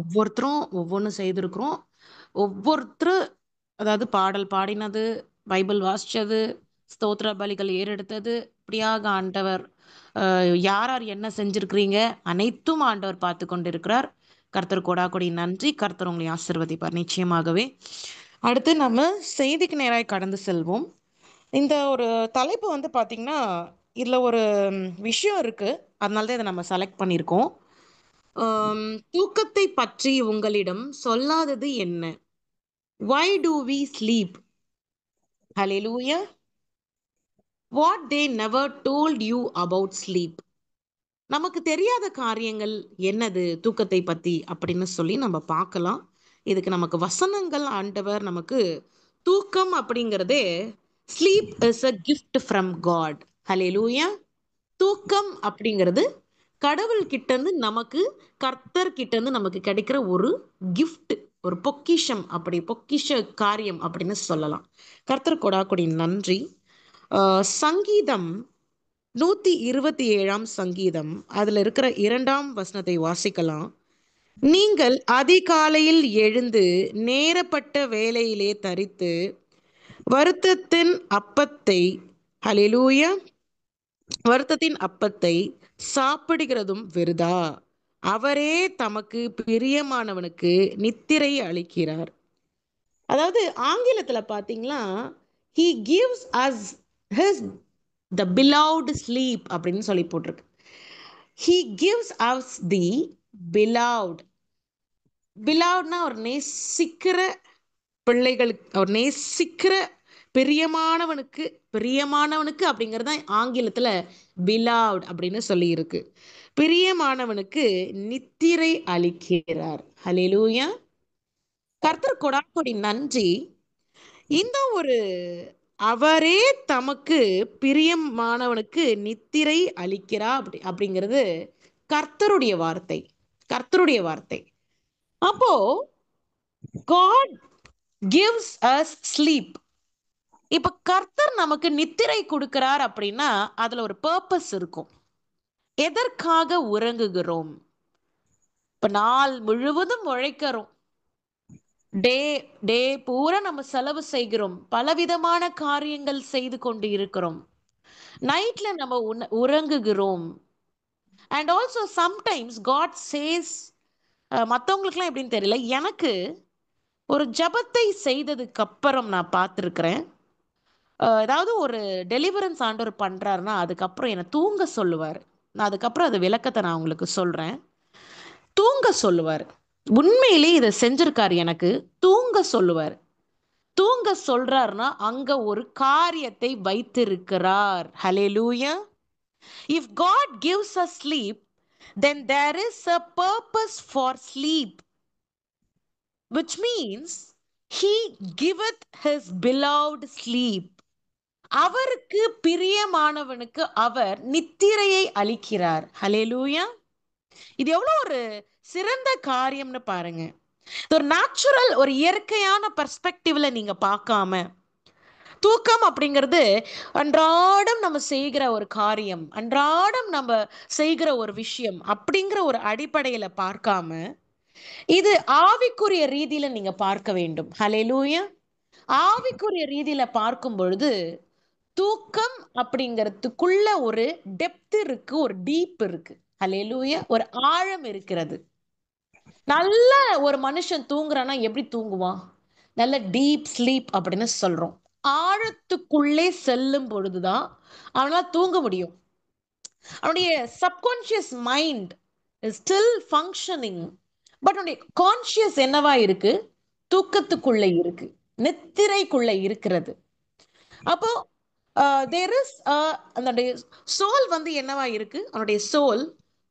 ஒவ்வொருத்தரும் ஒவ்வொன்னு செய்திருக்கிறோம். ஒவ்வொருத்தரு அதாவது பாடல் பாடினது, பைபிள் வாசிச்சது, ஸ்தோத்திர பலிகள் ஏறெடுத்தது, இப்படியாக ஆண்டவர் யார் யார் என்ன செஞ்சிருக்கிறீங்க அனைத்தும் ஆண்டவர் பார்த்து கொண்டிருக்கிறார். கர்த்தர் கொடாக்கொடி நன்றி. கர்த்தர் உங்களை ஆசீர்வதிப்பார் நிச்சயமாகவே. அடுத்து நம்ம செய்திக்கு நேராய் கடந்து செல்வோம். இந்த ஒரு தலைப்பு வந்து பார்த்தீங்கன்னா, இதில் ஒரு விஷயம் இருக்கு. அதனால தான் இதை நம்ம செலக்ட் பண்ணியிருக்கோம். தூக்கத்தை பற்றி உங்களிடம் சொல்லாதது என்ன? Why do we sleep? Hallelujah. What they never told you about sleep. நமக்கு தெரியாத காரியங்கள் என்னது தூக்கத்தை பத்தி அப்படின்னு சொல்லி நம்ம பார்க்கலாம். இதுக்கு நமக்கு வசனங்கள் ஆண்டவர் நமக்கு தூக்கம் அப்படிங்கிறதே sleep is a gift from God. Hallelujah. தூக்கம் அப்படிங்கிறது கடவுள் கிட்ட இருந்து நமக்கு, கர்த்தர் கிட்ட இருந்து நமக்கு கிடைக்கிற ஒரு கிஃப்ட், ஒரு பொக்கிஷம், அப்படி பொக்கிஷ காரியம் அப்படின்னு சொல்லலாம். கர்த்தர் கொடாக்குடி நன்றி. சங்கீதம் 127ஆம் சங்கீதம் அதுல இருக்கிற 2ஆம் வசனத்தை வாசிக்கலாம். நீங்கள் அதிகாலையில் எழுந்து நேரப்பட்ட வேளையிலே தரித்து வருத்தத்தின் அப்பத்தை, ஹalleluya, வருத்தத்தின் அப்பத்தை சாப்பிடுகிறதும் விருதா. அவரே தமக்கு பிரியமானவனுக்கு நித்திரை அளிக்கிறார். அதாவது ஆங்கிலத்துல பாத்தீங்களா, he gives us his the beloved sleep அப்படின்னு சொல்லி போட்டிருக்கு. he gives us the beloved. belovedனா ஒரு நேசிக்கிற பிள்ளைகளுக்கு, ஒரு நேசிக்கிற பிரியமானவனுக்கு, பிரியமானவனுக்கு அப்படிங்கிறது ஆங்கிலத்துல beloved அப்படின்னு சொல்லி இருக்கு. பிரியமானவனுக்கு நித்திரை அளிக்கிறார். ஹalleluya. கர்த்தர் கொடாக்கொடி நன்றி. இந்த ஒரு அவரே தமக்கு பிரியமானவனுக்கு நித்திரை அளிக்கிறா அப்படிங்கிறது கர்த்தருடைய வார்த்தை. கர்த்தருடைய வார்த்தை. அப்போ God gives us sleep. இப்ப கர்த்தர் நமக்கு நித்திரை கொடுக்கிறார் அப்படின்னா அதுல ஒரு பர்பஸ் இருக்கும். எதற்காக உறங்குகிறோம்? இப்ப நாள் முழுவதும் உழைக்கிறோம். டே டே பூரா நம்ம செலவு செய்கிறோம். பலவிதமான காரியங்கள் செய்து கொண்டு இருக்கிறோம். நைட்ல நம்ம உறங்குகிறோம். And also sometimes God says, மற்றவங்களுக்குலாம் எப்படின்னு தெரியல, எனக்கு ஒரு ஜபத்தை செய்ததுக்கு அப்புறம் நான் பார்த்துருக்கிறேன். ஏதாவது ஒரு டெலிவரன்ஸ் ஆண்டவர் பண்றாருன்னா அதுக்கப்புறம் என்னை தூங்க சொல்லுவார். நான் அதுக்கப்புறம் அது விளக்கத்தை நான் உங்களுக்கு சொல்றேன். தூங்க சொல்லுவார். உண்மையிலே இதை செஞ்சிருக்காரு. எனக்கு தூங்க சொல்லுவார். தூங்க சொல்றாருன்னா அங்க ஒரு காரியத்தை வைத்திருக்கிறார். ஹalleluya. If God gives us sleep, then there is a purpose for sleep, which means he giveth his beloved sleep. அவருக்கு பிரியமானவனுக்கு அவர் நித்திரையை அளிக்கிறார். ஹalleluya. இது எவ்வளவு ஒரு சிறந்த காரியம்னு பாருங்க. ஒரு நேச்சுரல், ஒரு இயற்கையான பெர்ஸ்பெக்டிவ்ல நீங்க பார்க்காம, தூக்கம் அப்படிங்கிறது அன்றாடம் நம்ம செய்கிற ஒரு காரியம், அன்றாடம் நம்ம செய்கிற ஒரு விஷயம் அப்படிங்கிற ஒரு அடிப்படையில பார்க்காம, இது ஆவிக்குரிய ரீதியில நீங்க பார்க்க வேண்டும். ஹalleluya. ஆவிக்குரிய ரீதியில பார்க்கும் பொழுது தூக்கம் அப்படிங்கிறதுக்குள்ள ஒரு டெப்த் இருக்கு, ஒரு டீப் இருக்கு. ஹalleluya. ஒரு ஆழம் இருக்கிறது. நல்ல ஒரு மனுஷன் தூங்குறான்னா எப்படி தூங்குவான்? நல்ல டீப் ஸ்லீப் அப்படின்னு சொல்றோம். ஆழத்துக்குள்ளே செல்லும் பொழுதுதான் அவனால தூங்க முடியும். அவனுடைய subconscious mind is still functioning. But அவனுடைய கான்ஷியஸ் என்னவா இருக்கு? தூக்கத்துக்குள்ள இருக்கு, நித்திரைக்குள்ள இருக்கிறது. அப்போ தேர் இஸ் அந்த சோல் வந்து என்னவா இருக்கு? அவனுடைய சோல்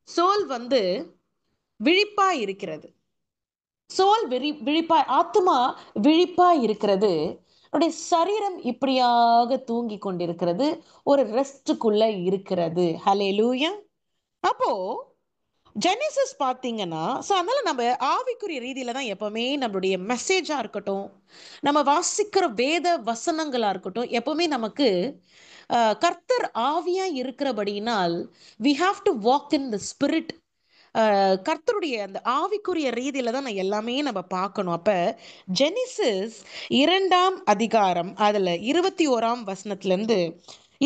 சோல் வந்து விழிப்பா இருக்கிறது. சோல் விழிப்பா, ஆத்மா விழிப்பா இருக்கிறது. அவருடைய சரீரம் இப்படியாக தூங்கி கொண்டிருக்கிறது, ஒரு ரெஸ்டுக்குள்ள இருக்கிறது. ஹalleluya. அப்போ ஜெனிசிஸ் பார்த்தீங்கன்னா, ஸோ அதனால நம்ம ஆவிக்குரிய ரீதியில தான் எப்பவுமே நம்மளுடைய மெசேஜா இருக்கட்டும், நம்ம வாசிக்கிற வேத வசனங்களா இருக்கட்டும், எப்பவுமே நமக்கு கர்த்தர் ஆவியா இருக்கிறபடியினால் we have to walk in the spirit. கர்த்தருடைய அந்த ஆவிக்குரிய ரீதியில தான் நான் எல்லாமே நம்ம பார்க்கணும். அப்ப ஜெனிசிஸ் 2 அதிகாரம் அதுல 21 வசனத்திலிருந்து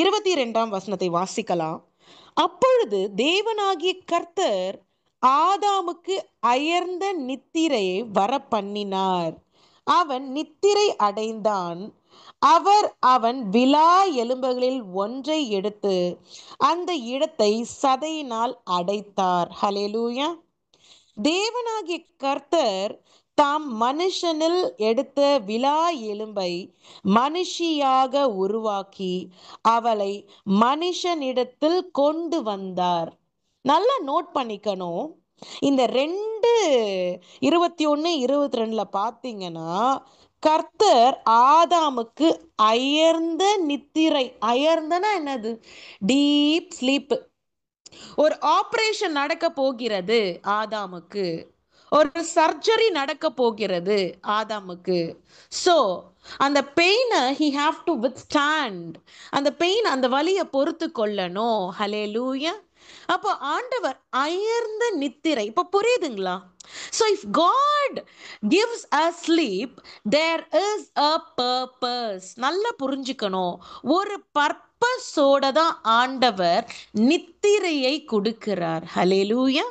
22 வசனத்தை வாசிக்கலாம். அப்பொழுது தேவனாகிய கர்த்தர் ஆதாமுக்கு அயர்ந்த நித்திரையை வர பண்ணினார். அவன் நித்திரை அடைந்தான். அவன் விலா எலும்புகளில் ஒன்றை எடுத்து அந்த இடத்தை சதையினால் அடைத்தார். ஹல்லேலூயா. தேவனாகிய கர்த்தர் தாம் மனுஷனில் எடுத்த விலா எலும்பை மனுஷியாக உருவாக்கி அவளை மனுஷனிடத்தில் கொண்டு வந்தார். நல்லா நோட் பண்ணிக்கணும். இந்த 2:21-22 பார்த்தீங்கன்னா, கர்த்தர் ஆதாமுக்கு அயர்ந்த நித்திரை, அயர்ந்தனா என்னது? Deep sleep. ஒரு ஆபரேஷன் நடக்க போகிறது ஆதாமுக்கு, ஒரு சர்ஜரி நடக்க போகிறது ஆதாமுக்கு. சோ அந்த பெயினை he have to withstand, அந்த பெயின், அந்த வலியை பொறுத்து கொள்ளணும். ஹல்லேலூயா. அப்போ ஆண்டவர் அயர்ந்த நித்திரை. இப்போ புரியுதுங்களா? So if God gives us sleep, there is a purpose. நல்லா புரிஞ்சுக்கணும். ஒரு பர்பஸோட தான் ஆண்டவர் நித்திரையை கொடுக்கிறார். ஹல்லேலூயா.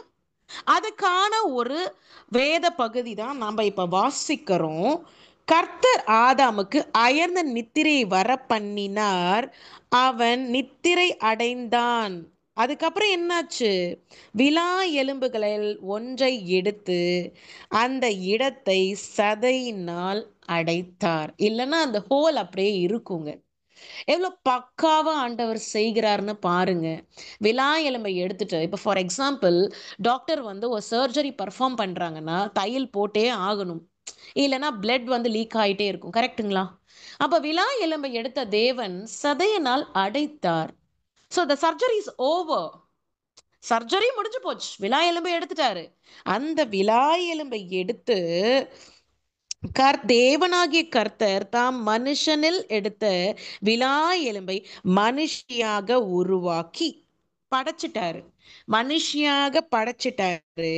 அதுக்கான ஒரு வேத பகுதி தான் நம்ம இப்ப வாசிக்கிறோம். கர்த்தர் ஆதாமுக்கு அயர்ந்த நித்திரையை வர பண்ணினார். அவன் நித்திரை அடைந்தான். அதுக்கப்புறம் என்னாச்சு? விலா எலும்புகளில் ஒன்றை எடுத்து அந்த இடத்தை சதையினால் அடைத்தார். இல்லைன்னா அந்த ஹோல் அப்படியே இருக்குங்க. எவ்வளோ பக்காவா ஆண்டவர் செய்கிறார்னு பாருங்க. விலா எலும்பை எடுத்துட்டு, இப்போ ஃபார் எக்ஸாம்பிள் டாக்டர் வந்து ஒரு சர்ஜரி பர்ஃபார்ம் பண்றாங்கன்னா தையல் போட்டே ஆகணும். இல்லைன்னா பிளட் வந்து லீக் ஆகிட்டே இருக்கும். கரெக்ட்டுங்களா? அப்ப விலா எலும்பை எடுத்த தேவன் சதையினால் அடைத்தார். So the surgery is over. Surgery முடிஞ்சு போச்சு. விலா எலும்பை எடுத்துட்டாரு. அந்த விலா எலும்பை எடுத்து தேவனாகிய கர்த்தர் தாம் மனுஷனில் எடுத்த விலா எலும்பை மனுஷியாக உருவாக்கி படைச்சிட்டாரு. மனுஷியாக படைச்சிட்டாரு.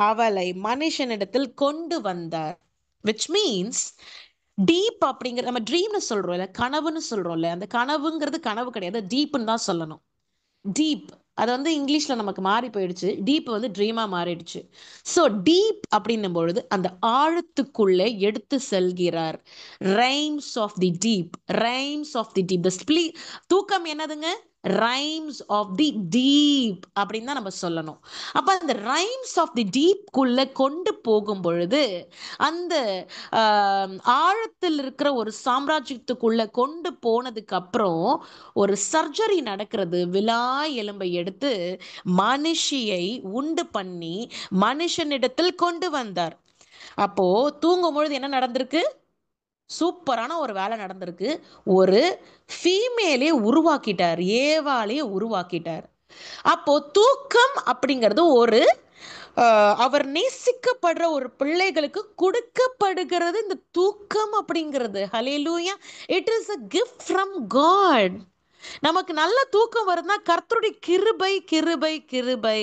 அவளை மனுஷனிடத்தில் கொண்டு வந்தார். விச் மீன்ஸ் டீப் அப்படிங்கிற, நம்ம ட்ரீம்னு சொல்றோம்ல, கனவுன்னு சொல்றோம்ல, அந்த கனவுங்கிறது கனவு கிடையாது, டீப்னு தான் சொல்லணும். டீப் அது வந்து இங்கிலீஷ்ல நமக்கு மாறி போயிடுச்சு. டீப் வந்து ட்ரீமா மாறிடுச்சு. ஸோ டீப் அப்படின்னும் பொழுது அந்த ஆழத்துக்குள்ளே எடுத்து செல்கிறார். Rhymes of the deep, rhymes of the deep. தூக்கம் என்னதுங்க? ரைம்ஸ் ஆஃப் தி டீப் அப்படின்னு தான் நம்ம சொல்லணும். அப்ப அந்த ரைம்ஸ் ஆஃப் தி டீப் குள்ள கொண்டு போகும் பொழுது அந்த ஆழத்தில் இருக்கிற ஒரு சாம்ராஜ்யத்துக்குள்ள கொண்டு போனதுக்கு அப்புறம் ஒரு சர்ஜரி நடக்கிறது. விலா எலும்பை எடுத்து மனுஷியை உண்டு பண்ணி மனுஷனிடத்தில் கொண்டு வந்தார். அப்போ தூங்கும் பொழுது என்ன நடந்திருக்கு? சூப்பரான ஒரு வேலை நடந்திருக்கு. ஒரு ஃபீமேலே உருவாக்கிட்டார், ஏவாலே உருவாக்கிட்டார். அப்போ தூக்கம் அப்படிங்கிறது ஒரு அவர் நேசிக்கப்படுற ஒரு பிள்ளைகளுக்கு கொடுக்கப்படுகிறது. இந்த தூக்கம் அப்படிங்கிறது, hallelujah, it is a gift from God. நமக்கு நல்ல தூக்கம் வருதுன்னா கர்த்தருடைய கிருபை, கிருபை, கிருபை.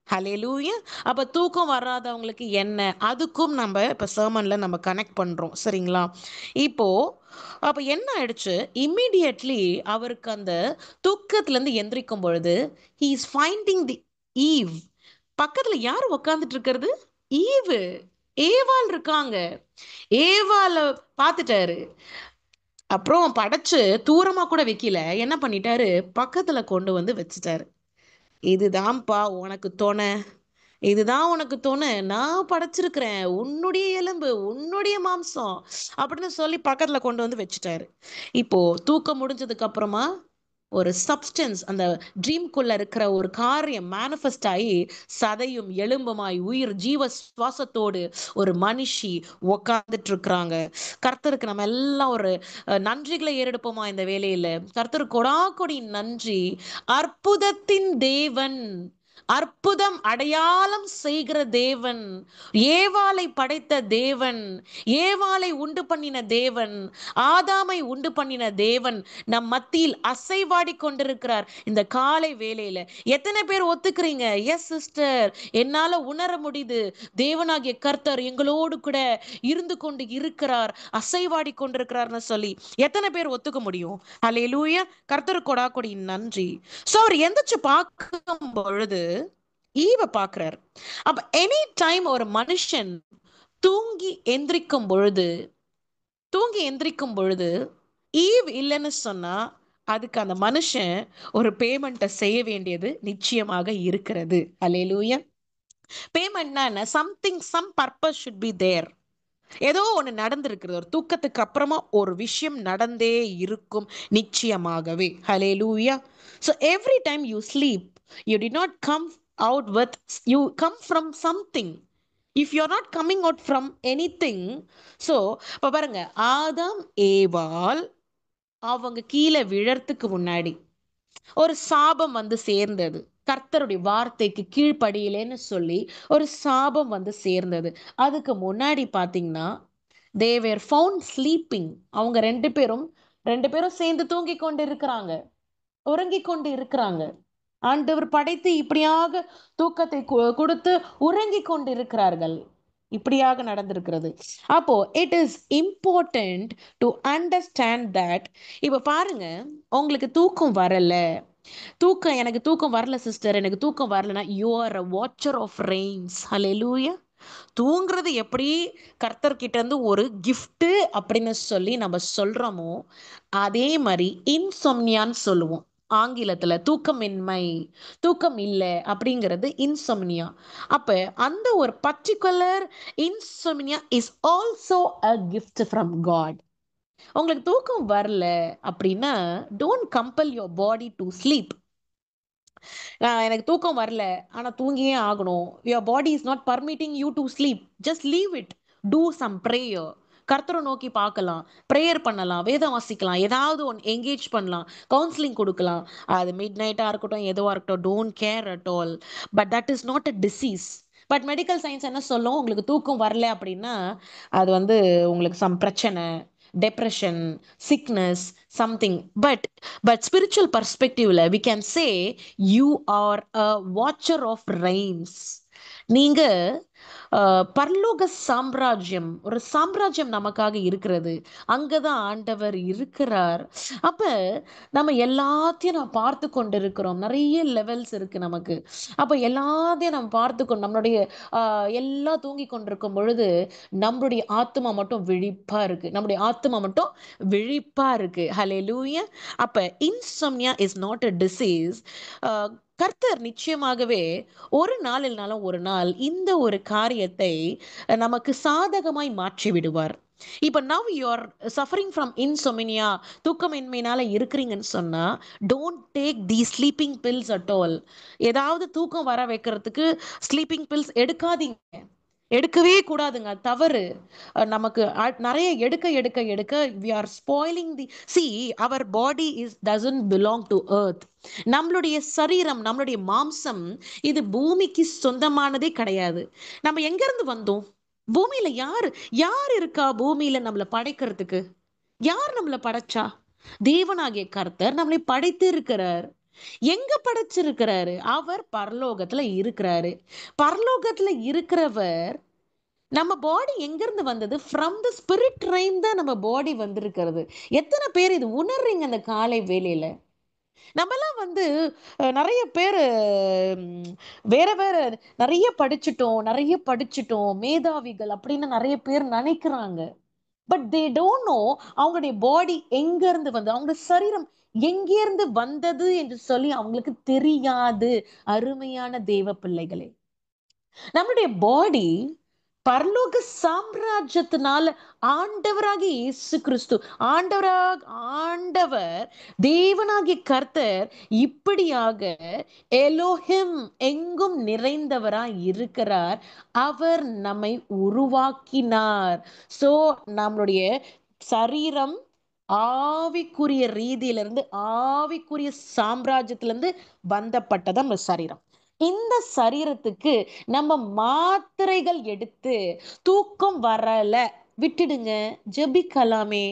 ஹல்லேலூயா. அப்ப தூக்கம் வராதவங்களுக்கு என்ன, அதுக்கும் நம்ம இப்ப சர்மன்ல நம்ம கனெக்ட் பண்றோம். சரிங்களா? இப்போ அப்ப என்ன ஆயிடுச்சு? இம்மிடியட்லி அவருக்கு அந்த தூக்கத்துல இருந்து எந்திரிக்கும் பொழுது he is finding the eve. பக்கத்துல யார் உக்காந்துட்டு இருக்கிறது? ஈவு, ஏவாள் இருக்காங்க. ஏவாள பார்த்துட்டாரு. அப்புறம் படைச்சு தூரமா கூட வைக்கல. என்ன பண்ணிட்டாரு? பக்கத்துல கொண்டு வந்து வச்சுட்டாரு. இதுதான்ப்பா உனக்கு துணை, இதுதான் உனக்கு துணை, நான் படைச்சிருக்கிறேன், உன்னுடைய எலும்பு, உன்னுடைய மாம்சம் அப்படின்னு சொல்லி பக்கத்துல கொண்டு வந்து வச்சுட்டாரு. இப்போ தூக்கம் முடிஞ்சதுக்கு அப்புறமா ஒரு சப்ஸ்டன்ஸ், அந்த ட்ரீம்குள்ள இருக்கிற ஒரு காரியம் மேனிஃபெஸ்ட் ஆகி சதையும் எலும்புமாய் உயிர் ஜீவ சுவாசத்தோடு ஒரு மனுஷி உக்காந்துட்டு இருக்கிறாங்க. கர்த்தருக்கு நம்ம எல்லாம் ஒரு நன்றிகளை ஏறெடுப்போமா இந்த வேலையில? கர்த்தருக்கு கொடா கொடி நன்றி. அற்புதத்தின் தேவன், அற்புதம் அடையாளம் செய்கிற தேவன், ஏவாளை படைத்த தேவன், ஏவாளை உண்டு பண்ணின தேவன், ஆதாமை உண்டு பண்ணின தேவன் நம் மத்தியில் அசைவாடி கொண்டிருக்கிறார் இந்த காலை வேளையில. எத்தனை பேர் ஒத்துக்கிறீங்க? எஸ் சிஸ்டர், என்னால உணர முடியுது, தேவனாகிய கர்த்தர் எங்களோடு கூட இருந்து கொண்டு இருக்கிறார், அசைவாடி கொண்டிருக்கிறார்னு சொல்லி எத்தனை பேர் ஒத்துக்க முடியும்? அல்லேலூயா. கர்த்தர் கொடா கொடி நன்றி. சோ அவர் எந்திரிச்சு பார்க்கும் பொழுது ஈவ பாக்குறார். அப்ப எனி டைம் ஒரு மனுஷன் தூங்கி எந்திரிக்கும் பொழுது ஈவ் இல்லைன்னு சொன்னா அதுக்கு அந்த மனுஷன் ஒரு பேமெண்ட்டை செய்ய வேண்டியது நிச்சயமாக இருக்கிறது. அல்லேலூயா. பேமெண்ட்னா என்ன? Something, some purpose should be there. ஏதோ ஒன்று நடந்திருக்கிறது, ஒரு தூக்கத்துக்கு அப்புறமா ஒரு விஷயம் நடந்தே இருக்கும் நிச்சயமாகவே. ஹalleluya. So every time you sleep, you did not come out with, you come from something. If you're not coming out from anything, so இப்ப பாருங்க, ஆதாம் ஏவாள் அவங்க கீழே விழறதுக்கு முன்னாடி ஒரு சாபம் வந்து சேர்ந்தது. கர்த்தருடைய வார்த்தைக்கு கீழ்ப்படியலேன்னு சொல்லி ஒரு சாபம் வந்து சேர்ந்தது. அதுக்கு முன்னாடி பாத்தீங்கன்னா they were found sleeping. அவங்க ரெண்டு பேரும் சேர்ந்து தூங்கி கொண்டு இருக்கிறாங்க, உறங்கிக் கொண்டு இருக்கிறாங்க. ஆண்டவர் படைத்து இப்படியாக தூக்கத்தை கொடுத்து உறங்கிக் கொண்டு இருக்கிறார்கள். இப்படியாக நடந்திருக்கிறது. அப்போ it is important to understand that. இப்ப பாருங்க, உங்களுக்கு தூக்கம் வரல, எனக்கு தூக்கம் வரல சிஸ்டர், எனக்கு தூக்கம் வரலன்னா you are a watcher of rains. Hallelujah. தூங்குறது எப்படி கர்த்தர்கிட்ட இருந்து ஒரு gift அப்படின்னு சொல்லி நம்ம சொல்றோமோ, அதே மாதிரி இன்சொம்னியான்னு சொல்லுவோம் ஆங்கிலத்துல. தூக்கமின்மை, தூக்கம் இல்லை அப்படிங்கிறது இன்சொம்னியா. அப்ப அந்த ஒரு particular insomnia is also a gift from God. உங்களுக்கு தூக்கம் வரல அப்படின்னா don't compel your body to sleep. எனக்கு தூக்கம் வரல ஆனா தூங்கியே ஆகணும், your body is not permitting you to sleep, just leave it. Do some prayer. கர்த்தரை நோக்கி பார்க்கலாம், ப்ரேயர் பண்ணலாம், வேதம் வாசிக்கலாம், ஏதாவது ஒன்று என்கேஜ் பண்ணலாம், கவுன்சிலிங் கொடுக்கலாம். அது மிட் நைட்டாக இருக்கட்டும், எதுவாக இருக்கட்டும், don't care at all. But that is not a disease. But medical science என்ன சொல்லும்? உங்களுக்கு தூக்கம் வரல அப்படின்னா அது வந்து உங்களுக்கு சம் பிரச்சனை, depression, sickness, something. But spiritual பர்ஸ்பெக்டிவ்ல we can say you are a watcher of rains. நீங்க பரலோக சாம்ராஜ்யம், ஒரு சாம்ராஜ்யம் நமக்காக இருக்கிறது. அங்கதான் ஆண்டவர் இருக்கிறார். அப்ப நம்ம எல்லாத்தையும் நம்ம பார்த்து கொண்டு இருக்கிறோம். நிறைய லெவல்ஸ் இருக்கு நமக்கு. அப்ப எல்லாத்தையும் நம்ம பார்த்து கொண்டு நம்மளுடைய எல்லாம் தூங்கி கொண்டிருக்கும் பொழுது நம்மளுடைய ஆத்மா மட்டும் விழிப்பா இருக்கு, நம்முடைய ஆத்மா மட்டும் விழிப்பா இருக்கு. ஹalleluya. அப்ப insomnia is not a disease. கர்த்தர் நிச்சயமாகவே ஒரு நாள் இல்லைனாலும் ஒரு நாள் இந்த ஒரு காரியத்தை நமக்கு சாதகமாய் மாற்றி விடுவார். இப்ப now you are suffering from insomnia, தூக்கமின்மையினால இருக்கிறீங்கன்னு சொன்னா don't take the sleeping pills at all. ஏதாவது தூக்கம் வர வைக்கிறதுக்கு ஸ்லீப்பிங் பில்ஸ் எடுக்காதீங்க, எடுக்கவே கூடாதுங்க, தவறு. நமக்கு நிறைய எடுக்க எடுக்க எடுக்க we are spoiling the, see, our body is doesn't belong to earth. நம்மளுடைய சரீரம், நம்மளுடைய மாம்சம் இது பூமிக்கு சொந்தமானதே கிடையாது. நம்ம எங்க இருந்து வந்தோம்? பூமியில யார் யார் இருக்கா? பூமியில நம்மளை படைக்கிறதுக்கு யார் நம்மளை படைச்சா? தேவனாகிய கர்த்தர் நம்மளை படைத்து இருக்கிறார். எங்க படைச்சிருக்கிறாரு? அவர் பரலோகத்துல இருக்கிறாரு. பரலோகத்துல இருக்கிறவர். நம்ம பாடி எங்க இருந்து வந்தது? ஃப்ரம் த ஸ்பிரிட் ரைம் தான் நம்ம பாடி வந்திருக்கிறது. எத்தனை பேர் இது உணர்றீங்க? அந்த காலை வேளையில நம்மலாம் வந்து நிறைய பேர் வேற வேற நிறைய படிச்சிட்டோம் மேதாவிகள் அப்படின்னு நிறைய பேர் நினைக்கிறாங்க. பட் தே டோன்ட் நோ அவங்களுடைய பாடி எங்க இருந்து வந்து, அவங்களுடைய சரீரம் எங்கிருந்து வந்தது என்று சொல்லி அவங்களுக்கு தெரியாது. அருமையான தேவ பிள்ளைகளே, நம்மளுடைய பாடி பரலோக சாம்ராஜ்யத்தினால ஆண்டவராகிய இயேசு கிறிஸ்து, ஆண்டவர் தேவனாகிய கர்த்தர் இப்படியாக எலோஹிம் எங்கும் நிறைந்தவராய் இருக்கிறார். அவர் நம்மை உருவாக்கினார். சோ நம்மளுடைய சரீரம் ஆவிக்குரிய ரீதியிலிருந்து, ஆவிக்குரிய சாம்ராஜ்யத்திலிருந்து பந்தப்பட்டது நம்ம சரீரம். இந்த சரீரத்துக்கு நம்ம மாத்திரைகள் எடுத்து தூக்கம் வரல விட்டுடுங்க, ஜெபிக்கலாமே,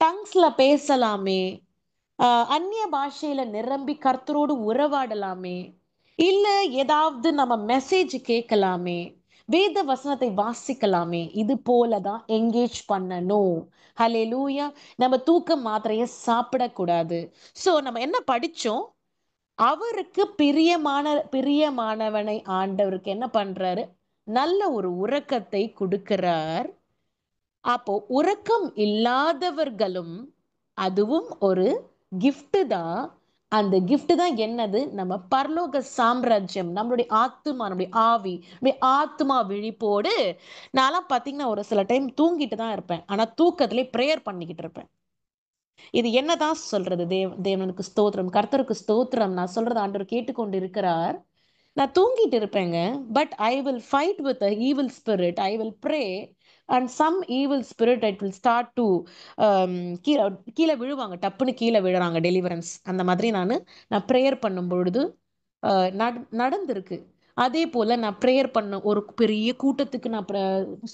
டங்ஸ்ல பேசலாமே, அந்நிய பாஷையில நிரம்பி கர்த்தரோடு உறவாடலாமே, இல்ல ஏதாவது நம்ம மெசேஜ் கேட்கலாமே, வேத வசனத்தை வாசிக்கலாமே. இது போலதான் எங்கேஜ் பண்ணணும். ஹalleluya. நம்ம தூக்க மாத்திரையை சாப்பிடக்கூடாது. சோ நம்ம என்ன படிச்சோம்? அவருக்கு பிரியமானவனை ஆண்டவருக்கு என்ன பண்றாரு? நல்ல ஒரு உறக்கத்தை கொடுக்கிறார். அப்போ உறக்கம் இல்லாதவர்களும், அதுவும் ஒரு gift தான். அந்த gift தான் என்னது? நம்ம பரலோக சாம்ராஜ்யம், நம்மளுடைய ஆத்துமா, நம்முடைய ஆவி, நம்முடைய ஆத்துமா விழிப்போடு. நான்லாம் பாத்தீங்கன்னா ஒரு சில டைம் தூங்கிட்டு தான் இருப்பேன், ஆனா தூக்கத்திலே பிரேயர் பண்ணிக்கிட்டு இருப்பேன். இது என்னதான் சொல்றது? தேவனுக்கு ஸ்தோத்திரம், கர்த்தருக்கு ஸ்தோத்திரம். நான் சொல்றது ஆண்டவர் கேட்டுக்கொண்டு இருக்கிறார். நான் தூங்கிட்டு இருப்பேங்க. But I will fight with a evil spirit. I will pray and some evil spirit it will start to கீழே கீழே விழுவாங்க, டப்புன்னு கீழே விழுறாங்க, டெலிவரன்ஸ். அந்த மாதிரி நான் ப்ரேயர் பண்ணும் பொழுது நடந்திருக்கு. அதே போல நான் ப்ரேயர் பண்ண ஒரு பெரிய கூட்டத்துக்கு நான்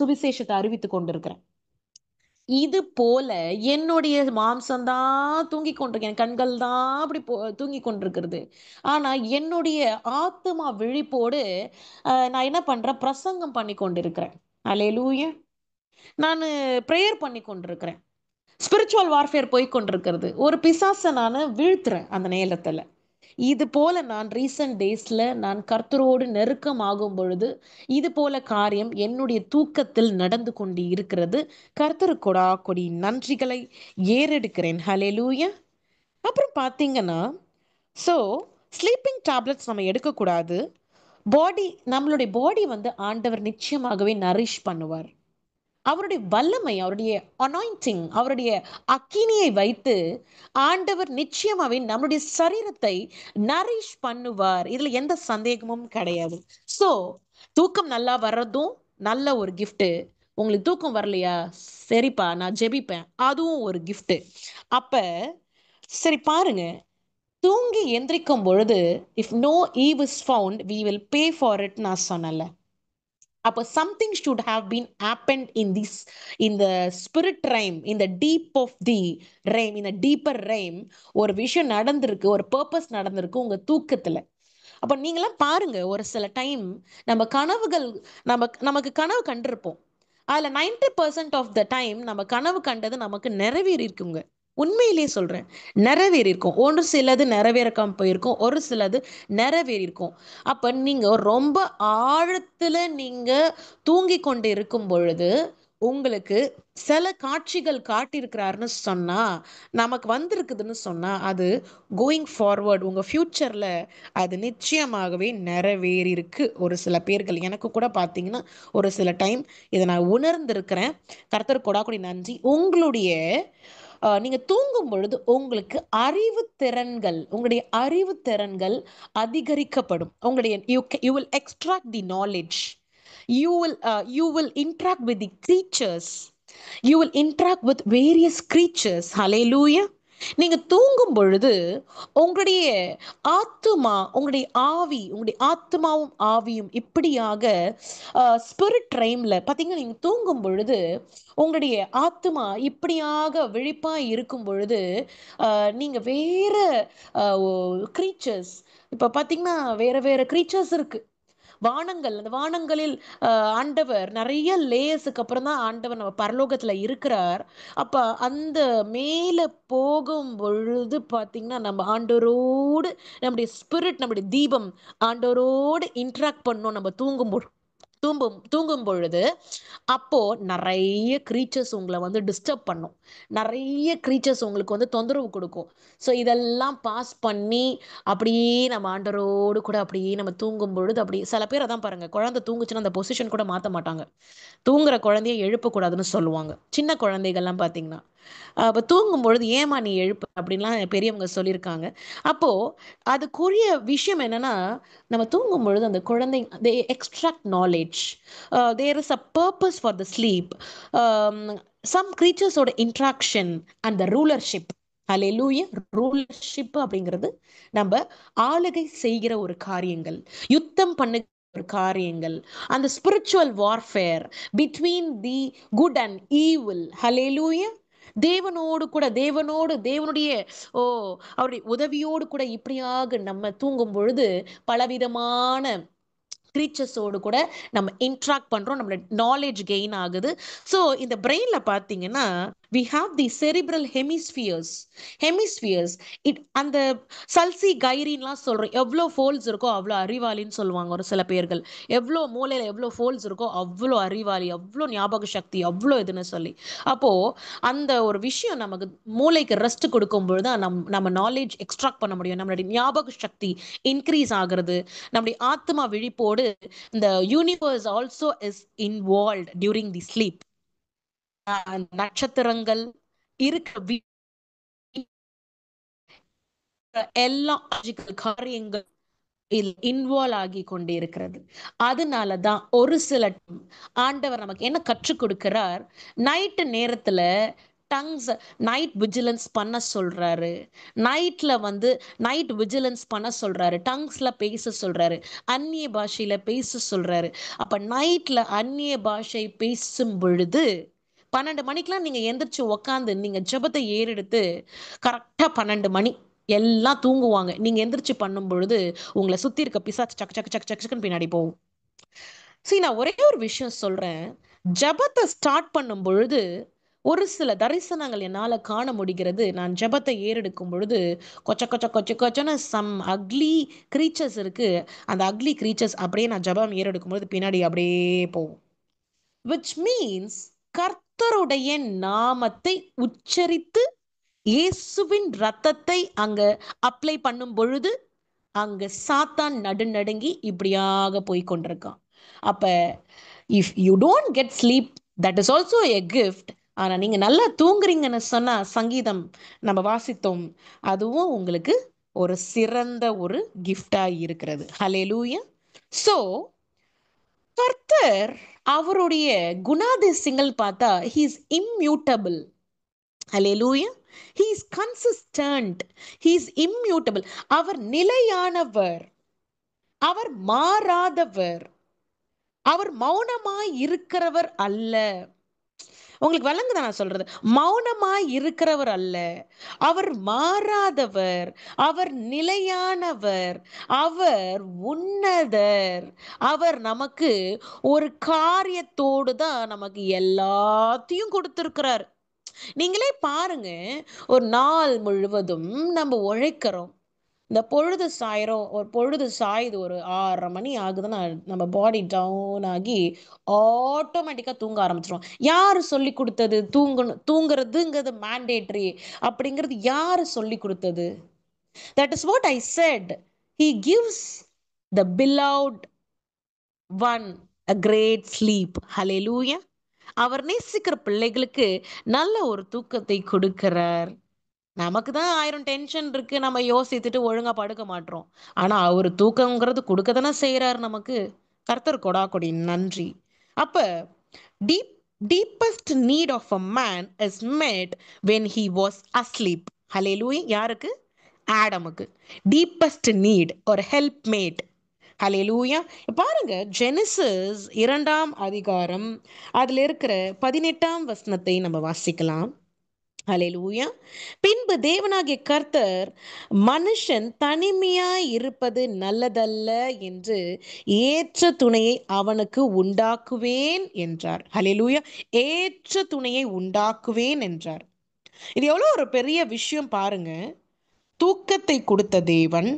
சுவிசேஷத்தை அறிவித்து கொண்டிருக்கிறேன். இது போல என்னுடைய மாம்சம் தான் தூங்கி கொண்டிருக்கேன், என் கண்கள் தான் அப்படி தூங்கி கொண்டிருக்கிறது. ஆனா என்னுடைய ஆத்துமா விழிப்போடு நான் என்ன பண்றேன்? பிரசங்கம் பண்ணி கொண்டிருக்கிறேன். அல்லேலூயா. நான் ப்ரேயர் பண்ணி கொண்டிருக்கிறேன். ஸ்பிரிச்சுவல் வார்ஃபேர் போய் கொண்டிருக்கிறது. ஒரு பிசாசை நான் வீழ்த்துறேன் அந்த நேரத்துல. இது போல நான் ரீசன்ட் டேஸ்ல நான் கர்த்தரோடு நெருக்கமாகும் பொழுது இது போல காரியம் என்னுடைய தூக்கத்தில் நடந்து கொண்டு இருக்கிறது. கர்த்தருக்கொடா கொடி நன்றிகளை ஏறெடுக்கிறேன். ஹalleluya. அப்புறம் பார்த்தீங்கன்னா, ஸோ ஸ்லீப்பிங் டேப்லெட்ஸ் நம்ம எடுக்கக்கூடாது. நம்மளுடைய பாடி ஆண்டவர் நிச்சயமாகவே நரிஷ் பண்ணுவார். அவருடைய வல்லமை, அவருடைய அனாயிண்டிங், அவருடைய அக்கினியை வைத்து ஆண்டவர் நிச்சயமாவே நம்முடைய சரீரத்தை நரிஷ் பண்ணுவார். இதுல எந்த சந்தேகமும் கிடையாது. சோ தூக்கம் நல்லா வர்றதும் நல்ல ஒரு gift. உங்களுக்கு தூக்கம் வரலையா? சரிப்பா, நான் ஜெபிப்பேன், அதுவும் ஒரு gift. அப்ப சரி பாருங்க, தூங்கி எந்திரிக்கும் பொழுது if no eve is found we will pay for it நான் சொன்னல. அப்போ something should have been happened in the spirit rhyme, in the deep of the rhyme, in the deeper rhyme. ஒரு விஷயம் நடந்திருக்கு, ஒரு பர்பஸ் நடந்திருக்கு உங்க தூக்கத்துல. அப்ப நீங்களாம் பாருங்க, ஒரு சில டைம் நம்ம கனவுகள், நமக்கு கனவு கண்டிருப்போம். அதுல 90% ஆஃப் த டைம் நம்ம கனவு கண்டது நமக்கு நிறைவேறி இருக்குங்க. உண்மையிலேயே சொல்றேன், நிறைவேறி இருக்கும். ஒரு சிலது நிறைவேறாம போயிருக்கும், ஒரு சிலது நிறைவேறி இருக்கும். அப்ப நீங்க ரொம்ப ஆழத்துல நீங்க தூங்கி கொண்டு இருக்கும் பொழுது உங்களுக்கு சில காட்சிகள் காட்டியிருக்கிறாருன்னு சொன்னா, நமக்கு வந்திருக்குதுன்னு சொன்னா, அது கோயிங் ஃபார்வர்ட் உங்க ஃபியூச்சர்ல அது நிச்சயமாகவே நிறைவேறி இருக்கு. ஒரு சில பேர்கள் எனக்கு கூட பார்த்தீங்கன்னா ஒரு சில டைம் இதை நான் உணர்ந்திருக்கிறேன். கர்த்தர் கொடாக்குடி நன்றி. உங்களுடைய நீங்க தூங்கும் பொழுது உங்களுக்கு அறிவு திறன்கள், உங்களுடைய அறிவு திறன்கள் அதிகரிக்கப்படும். உங்களுடைய you will extract the knowledge. You will interact with the creatures. You will interact with various creatures. Hallelujah. நீங்க தூங்கும் பொழுது உங்களுடைய ஆத்துமா, உங்களுடைய ஆவி, உங்களுடைய ஆத்மாவும் ஆவியும் இப்படியாக ஸ்பிரிட் ரைம்ல பாத்தீங்கன்னா, நீங்க தூங்கும் பொழுது உங்களுடைய ஆத்துமா இப்படியாக விழிப்பா இருக்கும் பொழுது நீங்க வேற கிரீச்சர்ஸ், இப்ப பாத்தீங்கன்னா வேற வேற கிரீச்சர்ஸ் இருக்கு. அந்த வானங்களில் ஆண்டவர் நிறைய லேயர்ஸுக்கு அப்புறம் தான் ஆண்டவர் நம்ம பரலோகத்துல இருக்கிறார். அப்ப அந்த மேல போகும் பொழுது பாத்தீங்கன்னா நம்ம ஆண்டவரோடு, நம்முடைய ஸ்பிரிட், நம்முடைய தீபம் ஆண்டவரோடு இன்டராக்ட் பண்ணோம் நம்ம தூங்கும் பொழுது. அப்போ நிறைய கிரீச்சர்ஸ் உங்களை டிஸ்டர்ப் பண்ணும். நிறைய கிரீச்சர்ஸ் உங்களுக்கு தொந்தரவு கொடுக்கும். ஸோ இதெல்லாம் பாஸ் பண்ணி அப்படியே நம்ம ஆண்டரோடு கூட அப்படியே நம்ம தூங்கும் பொழுது, அப்படி சில பேர் அதான் பாருங்க, குழந்தை தூங்குச்சுன்னா அந்த பொசிஷன் கூட மாற்ற மாட்டாங்க. தூங்குற குழந்தைய எழுப்பக்கூடாதுன்னு சொல்லுவாங்க, சின்ன குழந்தைகள்லாம் பார்த்தீங்கன்னா. அப்போ தூங்கும் பொழுது ஏமா நீ எழுப்பு அப்படின்லாம் பெரியவங்க சொல்லியிருக்காங்க. அப்போ அதுக்குரிய விஷயம் என்னன்னா, நம்ம தூங்கும் பொழுது அந்த குழந்தை they extract knowledge. There is a purpose for the sleep. Some கிரீச்சர்ஸோட interaction and the rulership. Hallelujah. Rulership அப்படிங்கிறது நம்ம ஆளுகை செய்கிற ஒரு காரியங்கள், யுத்தம் பண்ண ஒரு காரியங்கள், அந்த spiritual warfare between the good and evil. Hallelujah. தேவனோடு கூட, தேவனுடைய ஓ அவருடைய உதவியோடு கூட இப்படியாக நம்ம தூங்கும் பொழுது பலவிதமான கிரீச்சர்ஸோடு கூட நம்ம இன்ட்ராக்ட் பண்றோம், நம்மளோட நாலேஜ் கெயின் ஆகுது. ஸோ இந்த பிரெயின்ல பார்த்தீங்கன்னா we have the cerebral hemispheres. அந்த சல்சி கைரின்லாம் சொல்றோம், எவ்வளோ ஃபோல்ஸ் இருக்கோ அவ்வளோ அறிவாளின்னு சொல்லுவாங்க ஒரு சில பேர்கள். எவ்வளோ மூளையில எவ்வளோ ஃபோல்ஸ் இருக்கோ அவ்வளோ அறிவாளி, அவ்வளோ ஞாபக சக்தி, அவ்வளோ இதுன்னு சொல்லி. அப்போ அந்த ஒரு விஷயம் நமக்கு மூளைக்கு ரெஸ்ட் கொடுக்கும் பொழுது தான் நம்ம நாலேஜ் எக்ஸ்ட்ராக்ட் பண்ண முடியும், நம்மளுடைய ஞாபக சக்தி இன்க்ரீஸ் ஆகிறது. நம்முடைய ஆத்மா விழிப்போடு இந்த universe also is involved during the sleep. நட்சத்திரங்கள் இருக்கிற எல்லா காரியங்கள் இன்வால்வ் ஆகி கொண்டே இருக்கிறது. அதனாலதான் ஒரு சில ஆண்டவர் நமக்கு என்ன கற்றுக் கொடுக்கிறார், நைட்டு நேரத்துல டங்ஸ் நைட் விஜிலன்ஸ் பண்ண சொல்றாரு. நைட் விஜிலன்ஸ் பண்ண சொல்றாரு, டங்ஸ்ல பேச சொல்றாரு, அந்நிய பாஷையில பேச சொல்றாரு. அப்ப நைட்ல அந்நிய பாஷை பேசும் பொழுது 12 மணிக்கெல்லாம் நீங்க எந்திரிச்சு உக்காந்து நீங்க ஜெபத்தை ஏறெடுத்து கரெக்டா 12 மணி எல்லாம் தூங்குவாங்க, நீங்க எந்திரிச்சு பண்ணும் பொழுது உங்களை சுத்தி இருக்க பிசாசு சக்கு சக்கு சக்கு சக்கு சக்குன்னு பின்னாடி போகும். சரி, நான் ஒரே ஒரு விஷயம் சொல்றேன். ஜெபத்தை ஸ்டார்ட் பண்ணும் பொழுது ஒரு சில தரிசனங்கள் என்னால காண முடிகிறது. நான் ஜெபத்தை ஏறெடுக்கும் பொழுது கொச்ச கொச்ச கொச்ச கொச்சன்னு சம் அக்லி கிரீச்சர்ஸ் இருக்கு. அந்த அக்லி கிரீச்சர்ஸ் அப்படியே நான் ஜெபம் ஏறெடுக்கும் பொழுது பின்னாடி அப்படியே போகும். which means கர்த்தருடைய நாமத்தை உச்சரித்து இயேசுவின் ரத்தத்தை அங்க அப்ளை பண்ணும் பொழுது அங்க சாத்தான் நடுநடுங்கி இப்படியாக போய் கொண்டிருக்கான். அப்ப if you don't get sleep, that is also a gift. ஆனா நீங்க நல்லா தூங்குறீங்கன்னு சொன்னா, சங்கீதம் நம்ம வாசித்தோம், அதுவும் உங்களுக்கு ஒரு சிறந்த ஒரு கிஃப்டா இருக்கிறது. ஹalleluya. சோ கர்த்தர் அவருடைய குணாதிசயங்கள் பார்த்தா he is immutable. Hallelujah. he is consistent, he is immutable. அவர் நிலையானவர், அவர் மாறாதவர், அவர் மௌனமாய் இருக்கிறவர் அல்ல. உங்களுக்கு வழங்குதான் நான் சொல்றது, மௌனமாய் இருக்கிறவர் அல்ல, அவர் மாறாதவர், அவர் நிலையானவர், அவர் உன்னதர். அவர் நமக்கு ஒரு காரியத்தோடு தான் நமக்கு எல்லாத்தையும் கொடுத்திருக்கிறார். நீங்களே பாருங்க, ஒரு நாள் முழுவதும் நம்ம உழைக்கிறோம், இந்த பொழுது சாயிரும், ஒரு பொழுது சாயுது, ஒரு 6:30 மணி ஆகுதுன்னா நம்ம பாடி டவுன் ஆகி ஆட்டோமேட்டிக்கா தூங்க ஆரம்பிச்சிரும். யாரு சொல்லி கொடுத்தது தூங்கணும், தூங்குறதுங்கிறது மேண்டேட்ரி அப்படிங்கிறது யாரு சொல்லி கொடுத்தது? That is what I set. He gives the beloved one a great sleep. ஹalleluya. அவர் நேசிக்கிற பிள்ளைகளுக்கு நல்ல ஒரு தூக்கத்தை கொடுக்கிறார். நமக்கு தான் 1000 டென்ஷன் இருக்கு, நம்ம யோசித்துட்டு ஒழுங்கா படுக்க மாட்டோம். ஆனா அவர் தூக்கங்கிறது கொடுக்க தானே செய்யறாரு நமக்கு. கர்த்தர் கொடா கொடி நன்றி. அப்ப deep deepest need of a man is met when he was asleep. ஹalleluya. யாருக்கு? ஆடமுக்கு டீப்பஸ்ட் நீட் ஒரு ஹெல்ப்மேட். ஹalleluya. பாருங்க, ஜெனிசிஸ் 2ஆம் அதிகாரம் அதுல இருக்கிற 18ஆம் வசனத்தை நம்ம வாசிக்கலாம். ஹalleluya. பின்பு தேவனாகிய கர்த்தர் மனுஷன் தனிமையாய் இருப்பது நல்லதல்ல என்று ஏற்ற துணையை அவனுக்கு உண்டாக்குவேன் என்றார். ஹalleluya. ஏற்ற துணையை உண்டாக்குவேன் என்றார். இது எவ்வளவு ஒரு பெரிய விஷயம் பாருங்க. தூக்கத்தை கொடுத்த தேவன்,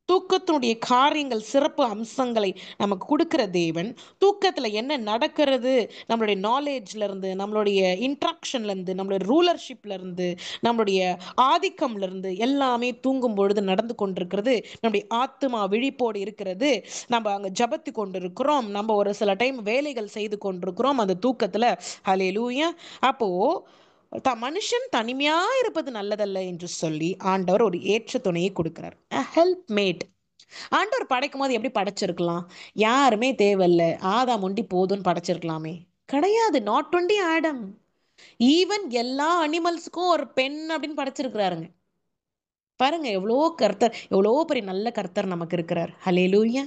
தூக்கத்தினுடைய காரியங்கள் சிறப்பு அம்சங்களை நமக்கு கொடுக்கிற தேவன், தூக்கத்துல என்ன நடக்கிறது, நம்மளுடைய நாலேஜ்ல இருந்து, நம்மளுடைய இன்ட்ராக்ஷன்ல இருந்து, நம்மளுடைய ரூலர்ஷிப்ல இருந்து, நம்மளுடைய ஆதிக்கம்ல இருந்து எல்லாமே தூங்கும் பொழுது நடந்து கொண்டிருக்கிறது. நம்முடைய ஆத்மா விழிப்போடு இருக்கிறது, நம்ம அங்க ஜபத்து கொண்டிருக்கிறோம், நம்ம ஒரு சில டைம் வேலைகள் செய்து கொண்டிருக்கிறோம் அந்த தூக்கத்துல. ஹalleluya. அப்போ மனுஷன் தனிமையா இருப்பது நல்லதல்ல என்று சொல்லி ஆண்டவர் ஒரு ஏற்ற துணையை கொடுக்கிறார், ஹெல்ப் மேட். ஆண்டவர் படைக்கும் போது எப்படி படைச்சிருக்கலாம்? யாருமே தேவையில்ல, ஆதாம் ஒண்டி போதும்னு படைச்சிருக்கலாமே. கிடையாது. நாட் ஒன்லி ஆடம், ஈவன் எல்லா அனிமல்ஸுக்கும் ஒரு பெண் அப்படின்னு படைச்சிருக்கிறாருங்க. பாருங்க எவ்வளோ கர்த்தர், எவ்வளோ பெரிய நல்ல கர்த்தர் நமக்கு இருக்கிறார். ஹல்லேலூயா.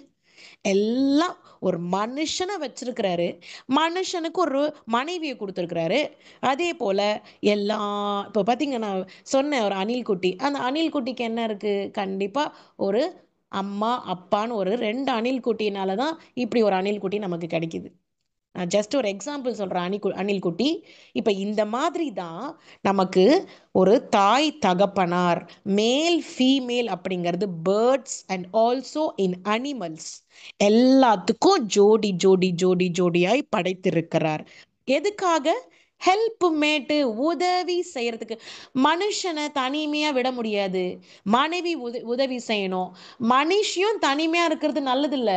எல்லாம் ஒரு மனுஷனை வச்சிருக்கிறாரு, மனுஷனுக்கு ஒரு மனைவியை கொடுத்துருக்கிறாரு. அதே போல எல்லா இப்போ பார்த்தீங்கன்னா சொன்னேன் ஒரு அணில் குட்டி, அந்த அணில் குட்டிக்கு என்ன இருக்கு? கண்டிப்பா ஒரு அம்மா அப்பான்னு ஒரு ரெண்டு அணில் குட்டினால தான் இப்படி ஒரு அணில் குட்டி நமக்கு கிடைக்குது. நான் ஜஸ்ட் ஒரு எக்ஸாம்பிள் சொல்கிறேன். அணில் குட்டி இப்போ இந்த மாதிரி தான் நமக்கு ஒரு தாய் தகப்பனார், மேல் ஃபீமேல் அப்படிங்கிறது birds and also in animals எல்லாத்துக்கும் ஜோடி ஜோடி ஜோடி ஜோடியாய் படைத்திருக்கிறார். எதுக்காக? ஹெல்ப் மேட்டு, உதவி செய்யறதுக்கு. மனுஷனை தனிமையா விட முடியாது. மனைவி உதவி செய்யணும். மனுஷியும் தனிமையா இருக்கிறது நல்லது இல்ல.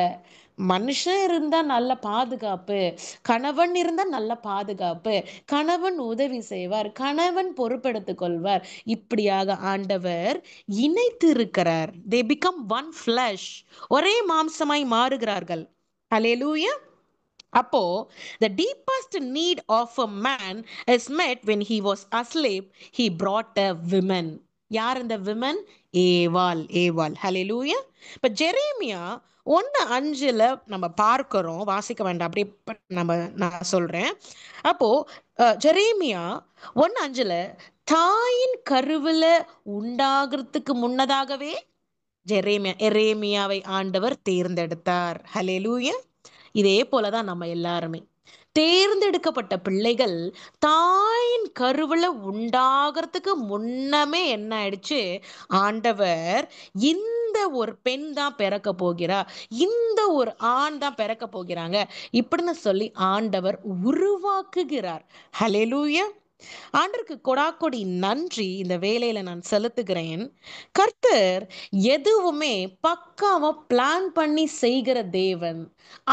மனுஷன் இருந்தா நல்ல பாதுகாப்பு, கணவன் இருந்தா நல்ல பாதுகாப்பு, கணவன் உதவி செய்வார், கணவன் பொறுப்பெடுத்துக் கொள்வார். இப்படியாக ஆண்டவர் இணைத்து இருக்கிறார். they become one flesh, ஒரே மாம்சமாய் மாறுகிறார்கள். ஹல்லேலூயா. அப்போ the deepest need of a man is met when he was asleep, he brought a woman. யார் இந்த விமன்? ஏவாள். ஏவாள். ஹalleluya. இப்ப ஜெரேமியா 1:5 நம்ம பார்க்கிறோம், வாசிக்க வேண்டாம், அப்படியே நான் சொல்றேன். அப்போ ஜெரேமியா 1:5 தாயின் கருவில உண்டாகிறதுக்கு முன்னதாகவே எரேமியாவை ஆண்டவர் தேர்ந்தெடுத்தார். ஹalleluya. இதே போலதான் நம்ம எல்லாருமே தேர்ந்தெடுக்கப்பட்ட பிள்ளைகள் தாயின் கருவில உண்டாகிறதுக்கு முன்னமே என்ன ஆயிடுச்சு? ஆண்டவர் இந்த ஒரு பெண் தான் பிறக்க போகிறா, இந்த ஒரு ஆண் தான் பிறக்க போகிறாங்க இப்படின்னு சொல்லி ஆண்டவர் உருவாக்குகிறார். ஹல்லேலூயா. ஆண்டருக்கு கொடாக்கொடி நன்றி இந்த வேலையில நான் செலுத்துகிறேன். கர்த்தர் எதுவுமே பக்காவா பிளான் பண்ணி செய்கிற தேவன்.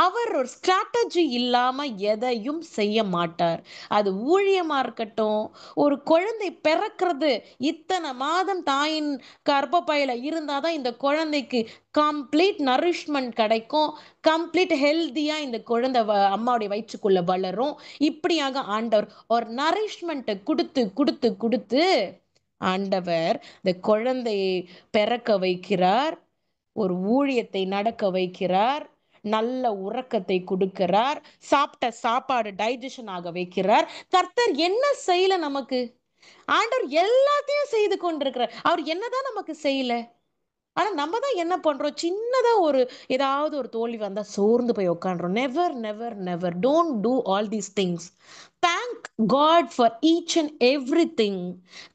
அவர் ஒரு ஸ்ட்ராட்டஜி இல்லாம எதையும் செய்ய மாட்டார். அது ஊழியமா இருக்கட்டும், ஒரு குழந்தை பிறக்கிறது, இத்தனை மாதம் தாயின் கர்ப்பப்பையில இருந்தாதான் இந்த குழந்தைக்கு கம்ப்ளீட் நரிஷ்மெண்ட் கிடைக்கும், கம்ப்ளீட் ஹெல்தியா இந்த குழந்தை அம்மாவுடைய வயிற்றுக்குள்ள வளரும். இப்படியாக ஆண்டவர் ஒரு நரிஷ்மெண்ட்டை கொடுத்து கொடுத்து கொடுத்து ஆண்டவர் இந்த குழந்தையை பிறக்க வைக்கிறார், ஒரு ஊழியத்தை நடக்க வைக்கிறார், நல்ல உறக்கத்தை கொடுக்கிறார், சாப்பிட்ட சாப்பாடு டைஜஷன் ஆக வைக்கிறார். கர்த்தர் என்ன செய்யல நமக்கு? ஆண்டவர் எல்லாத்தையும் செய்து கொண்டிருக்கிறார். அவர் என்னதான் நமக்கு செய்யல? ஆனா நம்ம தான் என்ன பண்றோம்? சின்னதா ஒரு ஏதாவது ஒரு தோல்வி வந்தா சோர்ந்து போய் உட்காந்துறோம். Never never never don't do all these things. Thank God for each and every thing.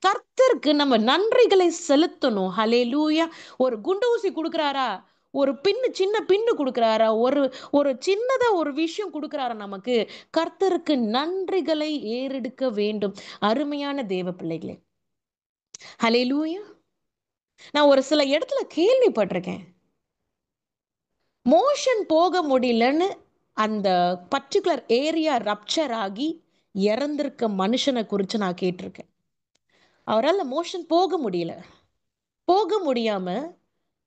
கர்த்தருக்கு நம்ம நன்றிகளை செலுத்தணும். ஹல்லேலூயா. ஒரு குண்டு ஊசி கொடுக்குறாரா, ஒரு பின்னு சின்ன பின்னு கொடுக்குறாரா, ஒரு ஒரு சின்னதா ஒரு விஷயம் கொடுக்குறாரா நமக்கு, கர்த்தருக்கு நன்றிகளை ஏறெடுக்க வேண்டும். அருமையான தேவ பிள்ளைகளே, ஹல்லேலூயா. நான் ஒரு சில இடத்துல கேள்விப்பட்டிருக்கேன், மோஷன் போக முடியலன்னு அந்த பர்டிகுலர் ஏரியா ரப்சர் ஆகி இறந்திருக்க மனுஷனை குறித்து நான் கேட்டிருக்கேன். அவரால் மோஷன் போக முடியல, போக முடியாம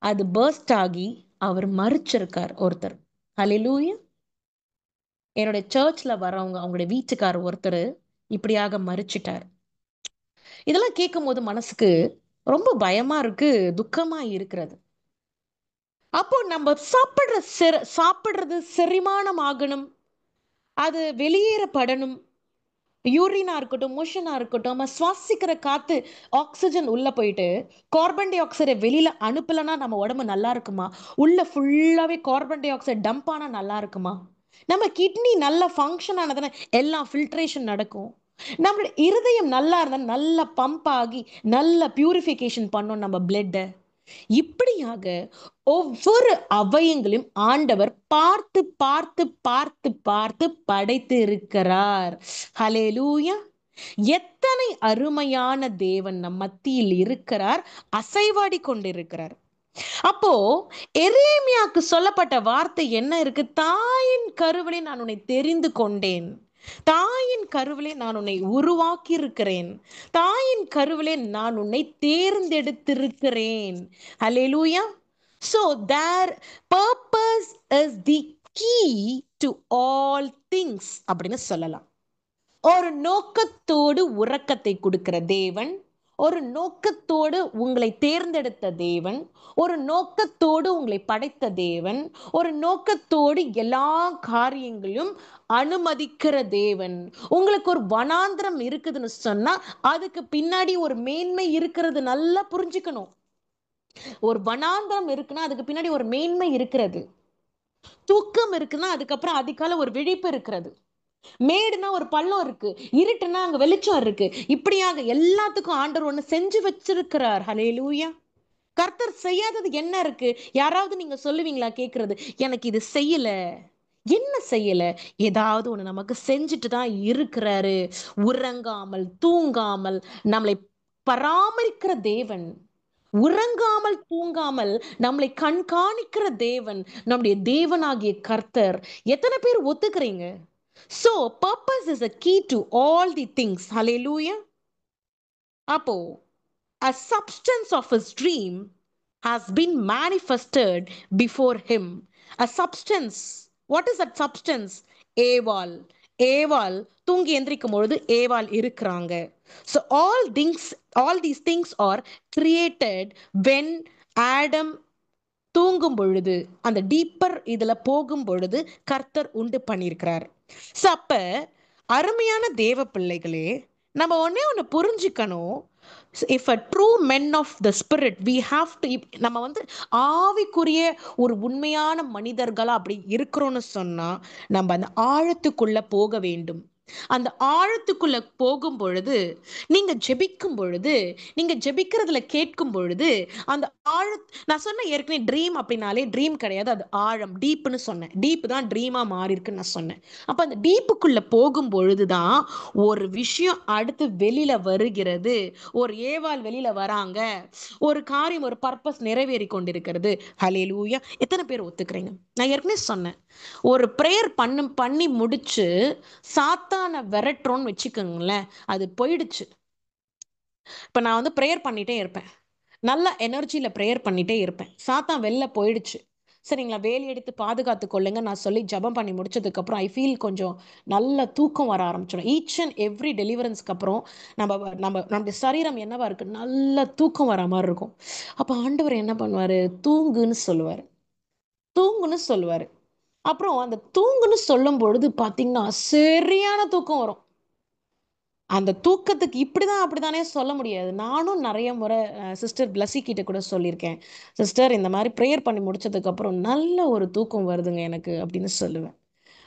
அது பர்ஸ்ட் ஆகி அவர் மறிச்சிருக்கார் ஒருத்தர். ஹல்லேலூயா. என்னுடைய சர்ச்ல வரவங்க, அவங்களுடைய வீட்டுக்காரர் ஒருத்தர் இப்படியாக மறிச்சிட்டார். இதெல்லாம் கேட்கும் போது மனசுக்கு ரொம்ப பயமா இருக்கு, துக்கமா இருக்கிறது. அப்போ நம்ம சாப்பிடுறது செரிமானம் ஆகணும், அது வெளியேறப்படணும். யூரினா இருக்கட்டும், மோஷனா இருக்கட்டும், நம்ம சுவாசிக்கிற காத்து ஆக்சிஜன் உள்ள போயிட்டு கார்பன் டை ஆக்சைடை வெளியில அனுப்பலன்னா நம்ம உடம்பு நல்லா இருக்குமா? உள்ள ஃபுல்லாவே கார்பன் டை ஆக்சைடு டம்ப் ஆனா நல்லா இருக்குமா? நம்ம கிட்னி நல்லா ஃபங்க்ஷன் ஆனதுன்னா எல்லா ஃபில்ட்ரேஷன் நடக்கும். நம்மளோட இருதயம் நல்லா இருந்தா நல்லா பம்ப் ஆகி நல்ல பியூரிஃபிகேஷன் பண்ணும் நம்ம பிளட்டை. இப்படியாக ஒவ்வொரு அவயங்களையும் ஆண்டவர் பார்த்து பார்த்து பார்த்து பார்த்து படைத்து இருக்கிறார். ஹல்லேலூயா. எத்தனை அருமையான தேவன் நம் மத்தியில் இருக்கிறார், அசைவாடி கொண்டிருக்கிறார். அப்போ எரேமியாக்கு சொல்லப்பட்ட வார்த்தை என்ன இருக்கு? தாயின் கருவிலே நான் உன்னை தெரிந்து கொண்டேன், தாயின் கருவிலே நான் உன்னை உருவாக்கி இருக்கிறேன், தாயின் கருவிலே நான் உன்னை தேர்ந்தெடுத்திருக்கிறேன். ஹல்லேலூயா. So their purpose is the key to all things அப்படின்னு சொல்லலாம். ஒரு நோக்கத்தோடு உறக்கத்தை கொடுக்கிற தேவன், ஒரு நோக்கத்தோடு உங்களை தேர்ந்தெடுத்த தேவன், ஒரு நோக்கத்தோடு உங்களை படைத்த தேவன், ஒரு நோக்கத்தோடு எல்லா காரியங்களும் அனுமதிக்கிற தேவன். உங்களுக்கு ஒரு வனாந்திரம் இருக்குதுன்னு சொன்னா அதுக்கு பின்னாடி ஒரு மேன்மை இருக்கிறது நல்லா புரிஞ்சுக்கணும். ஒரு வனாந்திரம் இருக்குன்னா அதுக்கு பின்னாடி ஒரு மேன்மை இருக்கிறது. தூக்கம் இருக்குன்னா அதுக்கப்புறம் அதிகால ஒரு விழிப்பு இருக்கிறது. மேடுனா ஒரு பள்ளம் இருக்கு, இருட்டுனா அங்க வெளிச்சம் இருக்கு. இப்படியாக எல்லாத்துக்கும் ஆண்டவர் ஒண்ணு செஞ்சு வச்சிருக்கிறார். ஹல்லேலூயா. கர்த்தர் செய்யாதது என்ன இருக்கு? யாராவது நீங்க சொல்லுவீங்களா கேக்குறது, எனக்கு இது செய்யல. என்ன செய்யல? ஏதாவது ஒண்ணு நமக்கு செஞ்சுட்டு தான் இருக்கிறாரு. உறங்காமல் தூங்காமல் நம்மளை பராமரிக்கிற தேவன், உறங்காமல் தூங்காமல் நம்மளை கண்காணிக்கிற தேவன், நம்முடைய தேவனாகிய கர்த்தர். எத்தனை பேர் ஒத்துக்கிறீங்க? So, purpose is a key to all the things. Hallelujah. அப்போ, a substance of his dream has been manifested before him. A substance. What is that substance? ஏவாள். ஏவாள் தூங்கி எந்திரிக்கும் பொழுது ஏவாள் இருக்கிறாங்க. So all these things are created when Adam தூங்கும் பொழுது, அந்த டீப்பர் இதுல போகும் பொழுது கர்த்தர் உண்டு பண்ணியிருக்கிறார். ஸோ அப்ப அருமையான தேவ பிள்ளைகளே, நம்ம ஒண்ணே ஒண்ணு புரிஞ்சுக்கணும். If a true men of the spirit we have to, நம்ம வந்து ஆவிக்குரிய ஒரு உண்மையான மனிதர்களா அப்படி இருக்கிறோம்னு சொன்னா நம்ம அந்த ஆழத்துக்குள்ள போக வேண்டும். அந்த ஆழத்துக்குள்ள போகும் பொழுது, நீங்க ஜெபிக்கும் பொழுது, நீங்க ஜெபிக்கிறதுல கேட்கும் பொழுது, அந்த ஆழ நான் சொன்ன ஏற்கனவே ட்ரீம் அப்படின்னாலே ட்ரீம் கிடையாது, அது ஆழம், டீப்னு சொன்னேன். டீப் தான் ட்ரீமா மாறி இருக்குன்னு நான் சொன்னேன். அப்ப அந்த டீப்புக்குள்ள போகும் பொழுதுதான் ஒரு விஷயம் அடுத்து வெளியில வருகிறது. ஒரு ஏவாள் வெளியில வராங்க, ஒரு காரியம், ஒரு பர்பஸ் நிறைவேறி கொண்டிருக்கிறது. ஹல்லேலூயா. எத்தனை பேர் ஒத்துக்கிறீங்க? நான் ஏற்கனவே சொன்னேன், ஒரு ப்ரேயர் பண்ணி முடிச்சு சாத்தான விரட்டுறோம்னு வச்சுக்கோங்களேன், அது போயிடுச்சு. இப்ப நான் வந்து ப்ரேயர் பண்ணிட்டே இருப்பேன், நல்ல எனர்ஜியில ப்ரேயர் பண்ணிட்டே இருப்பேன், சாத்தான் வெளில போயிடுச்சு. சரிங்களா, வேலி எடுத்து பாதுகாத்து கொள்ளுங்க நான் சொல்லி ஜெபம் பண்ணி முடிச்சதுக்கு அப்புறம் ஐ ஃபீல் கொஞ்சம் நல்ல தூக்கம் வர ஆரம்பிச்சிடும். ஈச் அண்ட் எவ்ரி டெலிவரன்ஸ்க்கு அப்புறம் நம்முடைய சரீரம் என்னவா இருக்கு, நல்ல தூக்கம் வர மாதிரி இருக்கும். அப்ப ஆண்டவர் என்ன பண்ணுவாரு, தூங்குன்னு சொல்லுவாரு, தூங்குன்னு சொல்லுவாரு. அப்புறம் அந்த தூங்குன்னு சொல்லும் பொழுது பாத்தீங்கன்னா சரியான தூக்கம் வரும். அந்த தூக்கத்துக்கு இப்படிதான் அப்படித்தானே சொல்ல முடியாது. நானும் நிறைய முறை சிஸ்டர் பிளஸி கிட்ட கூட சொல்லியிருக்கேன், சிஸ்டர் இந்த மாதிரி ப்ரேயர் பண்ணி முடிச்சதுக்கு அப்புறம் நல்ல ஒரு தூக்கம் வருதுங்க எனக்கு அப்படின்னு சொல்லுவேன்.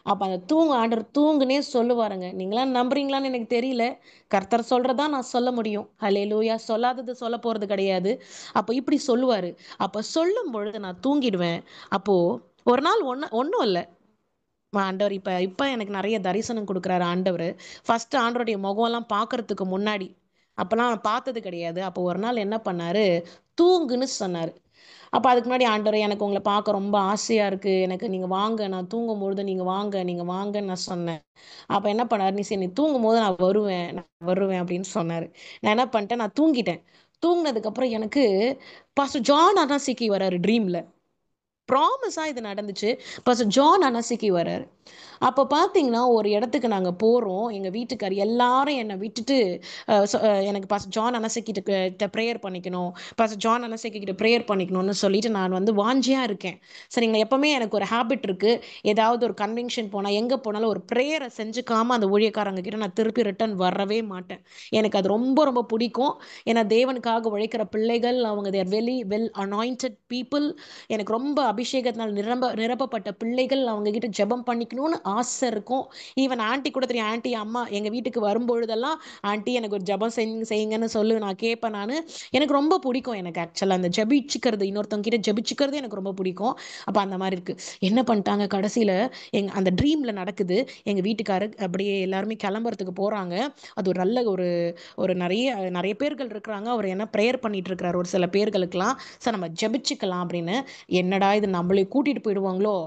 அப்ப அந்த ஆண்டவர் தூங்குனே சொல்லுவாருங்க. நீங்களாம் நம்புறீங்களான்னு எனக்கு தெரியல, கர்த்தர் சொல்றதா நான் சொல்ல முடியும். ஹல்லேலூயா. சொல்லாதது சொல்ல போறது கிடையாது. அப்ப இப்படி சொல்லுவாரு. அப்ப சொல்லும் பொழுது நான் தூங்கிடுவேன். அப்போ ஒரு நாள் ஒன்றும் இல்லை, ஆண்டவர் இப்ப இப்ப எனக்கு நிறைய தரிசனம் கொடுக்குறாரு ஆண்டவர். ஃபர்ஸ்ட் ஆண்டவருடைய முகம்லாம் பார்க்கறதுக்கு முன்னாடி அப்பெல்லாம் நான் பார்த்தது கிடையாது. அப்போ ஒரு நாள் என்ன பண்ணாரு, தூங்குன்னு சொன்னாரு. அப்ப அதுக்கு முன்னாடி, ஆண்டவர் எனக்கு உங்களை பார்க்க ரொம்ப ஆசையா இருக்கு, எனக்கு நீங்க வாங்க, நான் தூங்கும் பொழுது நீங்க வாங்க, நீங்க வாங்கன்னு நான் சொன்னேன். அப்ப என்ன பண்ணாரு, நீ சரி நீ தூங்கும் போது நான் வருவேன் அப்படின்னு சொன்னாரு. நான் என்ன பண்ணிட்டேன், நான் தூங்கிட்டேன். தூங்கினதுக்கு அப்புறம் எனக்கு பாஸ்டர் ஜான் அனாசிக்கு வராரு ட்ரீம்ல. ப்ராமிஸா இது நடந்துச்சு. பாஸ்டர் ஜான் அனசிக்கு வராரு. அப்போ பார்த்தீங்கன்னா, ஒரு இடத்துக்கு நாங்க போறோம். எங்க வீட்டுக்கார் எல்லாரும் என்ன விட்டுட்டு எனக்கு பாஸ்டர் ஜான் அனசகி கிட்ட ப்ரேயர் பண்ணிக்கணும், பாஸ்டர் ஜான் அனசகி கிட்ட ப்ரேயர் பண்ணிக்கணும்னு சொல்லிட்டு நான் வந்து வாஞ்சியா இருக்கேன். சரிங்களா, எப்பவுமே எனக்கு ஒரு ஹேபிட் இருக்கு. ஏதாவது ஒரு கன்வென்ஷன் போனா, எங்க போனாலும் ஒரு ப்ரேயரை செஞ்சுக்காம அந்த ஊழியக்காரங்க கிட்ட நான் திருப்பி ரிட்டர்ன் வரவே மாட்டேன். எனக்கு அது ரொம்ப ரொம்ப பிடிக்கும். ஏன்னா தேவனுக்காக உழைக்கிற பிள்ளைகள் அவங்க தேர் வெல் அனாயிண்டட் பீப்புள். எனக்கு ரொம்ப அபிஷேகத்தினால் நிரப்பப்பட்ட பிள்ளைகள், அவங்க கிட்ட ஜெபம் பண்ணிக்கணும்னு ஆசை இருக்கும். ஈவன் ஆன்ட்டி கூட தெரியும். ஆன்ட்டி அம்மா எங்க வீட்டுக்கு வரும்பொழுதெல்லாம், ஆன்ட்டி எனக்கு ஒரு ஜெபம் செய்யுங்கன்னு சொல்லு, நான் கேட்பேன் நானு. எனக்கு ரொம்ப பிடிக்கும். எனக்கு ஆக்சுவலா அந்த ஜெபிச்சுக்கிறது, இன்னொருத்தவங்க கிட்ட ஜெபிச்சுக்கிறது எனக்கு ரொம்ப பிடிக்கும். அப்ப அந்த மாதிரி இருக்கு. என்ன பண்ணிட்டாங்க கடைசியில, அந்த ட்ரீம்ல நடக்குது. எங்க வீட்டுக்காரரு அப்படியே எல்லாருமே கிளம்புறதுக்கு போறாங்க. அது ஒரு நல்ல ஒரு ஒரு நிறைய நிறைய பேர்கள் இருக்கிறாங்க. அவர் என்ன ப்ரேயர் பண்ணிட்டு இருக்கிறார் ஒரு சில பேர்களுக்கெல்லாம். சார் நம்ம ஜெபிச்சுக்கலாம் அப்படின்னு. என்னடா இது, நம்மளே கூட்டிட்டு போயிடுவாங்களோ,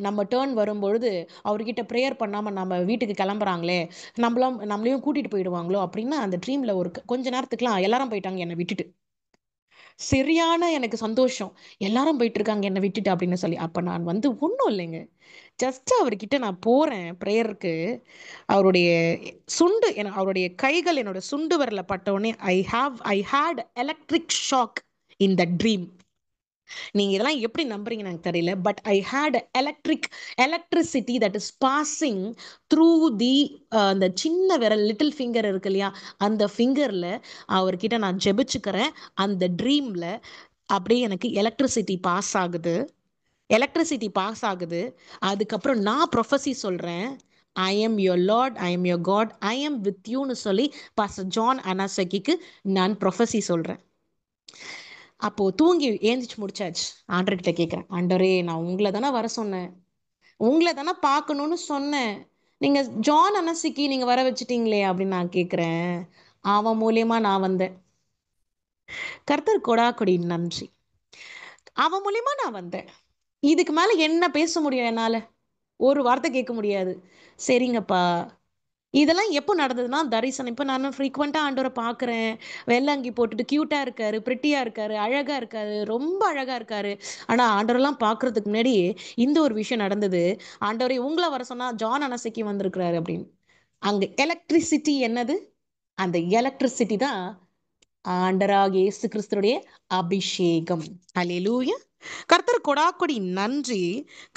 நம்ம டேர்ன் வரும்பொழுது அவர்கிட்ட ப்ரேயர் பண்ணாம நம்ம வீட்டுக்கு கிளம்புறாங்களே, நம்மளையும் கூட்டிட்டு போயிடுவாங்களோ அப்படின்னு அந்த ட்ரீம்ல ஒரு கொஞ்ச நேரத்துக்குலாம் எல்லாரும் போயிட்டாங்க என்னை விட்டுட்டு. சரியான எனக்கு சந்தோஷம். எல்லாரும் போயிட்டு இருக்காங்க என்னை விட்டுட்டு அப்படின்னு சொல்லி. அப்ப நான் வந்து ஒண்ணும் இல்லைங்க. ஜஸ்ட் அவர்கிட்ட நான் போறேன் பிரேயருக்கு. அவருடைய அவருடைய கைகள் என்னோட சுண்டு விரல்ல பட்ட உடனே I had electric shock in the dream. நீங்க இதெல்லாம் எப்படி நம்புறீங்கன்னு எனக்கு தெரியல. But I had electricity that is passing through the அந்த சின்ன விரல் லிட்டில் ஃபிங்கர் இருக்கு இல்லையா, அந்த ஃபிங்கர்ல அவர்கிட்ட நான் ஜெபிச்சுக்கிறேன். அந்த ட்ரீம்ல அப்படியே எனக்கு எலக்ட்ரிசிட்டி பாஸ் ஆகுது. அதுக்கப்புறம் நான் ப்ரொஃபஸி சொல்றேன். I am your Lord, I am your God, I am with யூன்னு சொல்லி பாஸ்டர் ஜான் அனாசகிக்கு நான் ப்ரொஃபஸி சொல்றேன். அப்போ தூங்கி ஏந்திச்சு முடிச்சாச்சு. ஆண்டர்கிட்ட கேட்குறேன், ஆண்டரே நான் உங்களை தானே வர சொன்னேன், உங்களை தானே பார்க்கணும்னு சொன்னேன், நீங்க ஜான் அனசிக்கு நீங்க வர வச்சுட்டீங்களே அப்படின்னு நான் கேட்குறேன். அவன் மூலியமா நான் வந்தேன். கர்த்தர் கொடா கொடி நன்றி. அவன் மூலியமா நான் வந்தேன். இதுக்கு மேல என்ன பேச முடியும் என்னால? ஒரு வார்த்தை கேட்க முடியாது. சரிங்கப்பா. இதெல்லாம் எப்போ நடந்ததுன்னா தரிசனம். இப்போ நான் ஃப்ரீக்வெண்ட்டாக ஆண்டவரை பார்க்குறேன். வெள்ளை அங்கி போட்டுட்டு க்யூட்டாக இருக்காரு, பிரிட்டியாக இருக்காரு, அழகாக இருக்காரு, ரொம்ப அழகாக இருக்காரு. ஆனால் ஆண்டவரெல்லாம் பார்க்கறதுக்கு முன்னாடி இந்த ஒரு விஷயம் நடந்தது. ஆண்டவரை உங்களை வர சொன்னால் ஜான் அனசைக்கு வந்திருக்கிறாரு அப்படின்னு. அங்கே எலக்ட்ரிசிட்டி என்னது? அந்த எலக்ட்ரிசிட்டி தான் ஆண்டராகிய இயேசு கிறிஸ்துடைய அபிஷேகம். அல்லேலூயா. கர்த்தர் கொடாக்கொடி நன்றி.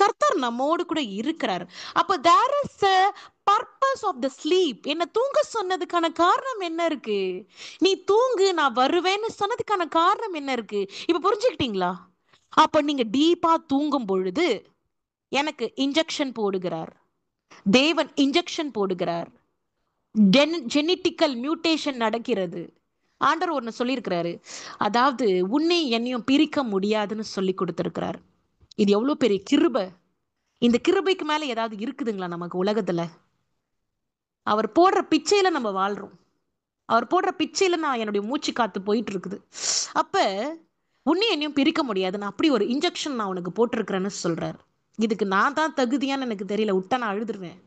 கர்த்தர் நம்மோடு கூட இருக்கிறார். அப்ப there is a purpose of the sleep. என்ன தூங்க சொன்னதுக்கான காரணம் என்ன இருக்கு? நீ தூங்கு நான் வருவேன்னு சொன்னதுக்கான காரணம் என்ன இருக்கு? இப்ப புரிஞ்சுக்கிட்டீங்களா? அப்ப நீங்க டீப்பா தூங்கும் பொழுது எனக்கு இன்ஜெக்ஷன் போடுகிறார். தேவன் இன்ஜெக்ஷன் போடுகிறார். ஜெனட்டிக்கல் மியூட்டேஷன் நடக்கிறது. ஆண்டவர் ஒன்று சொல்லியிருக்கிறாரு. அதாவது உன்னை என்னையும் பிரிக்க முடியாதுன்னு சொல்லி கொடுத்துருக்கிறார். இது எவ்வளோ பெரிய கிருபை. இந்த கிருபைக்கு மேலே ஏதாவது இருக்குதுங்களா நமக்கு உலகத்துல? அவர் போடுற பிச்சையில நம்ம வாழ்றோம். அவர் போடுற பிச்சையில நான் என்னுடைய மூச்சு காத்து போயிட்டு இருக்குது. அப்ப உன்னை என்னையும் பிரிக்க முடியாதுன்னு அப்படி ஒரு இன்ஜெக்ஷன் நான் உனக்கு போட்டிருக்கிறேன்னு சொல்றாரு. இதுக்கு நான் தான் தகுதியான்னு எனக்கு தெரியல. விட்டா நான் அழுதுருவேன்.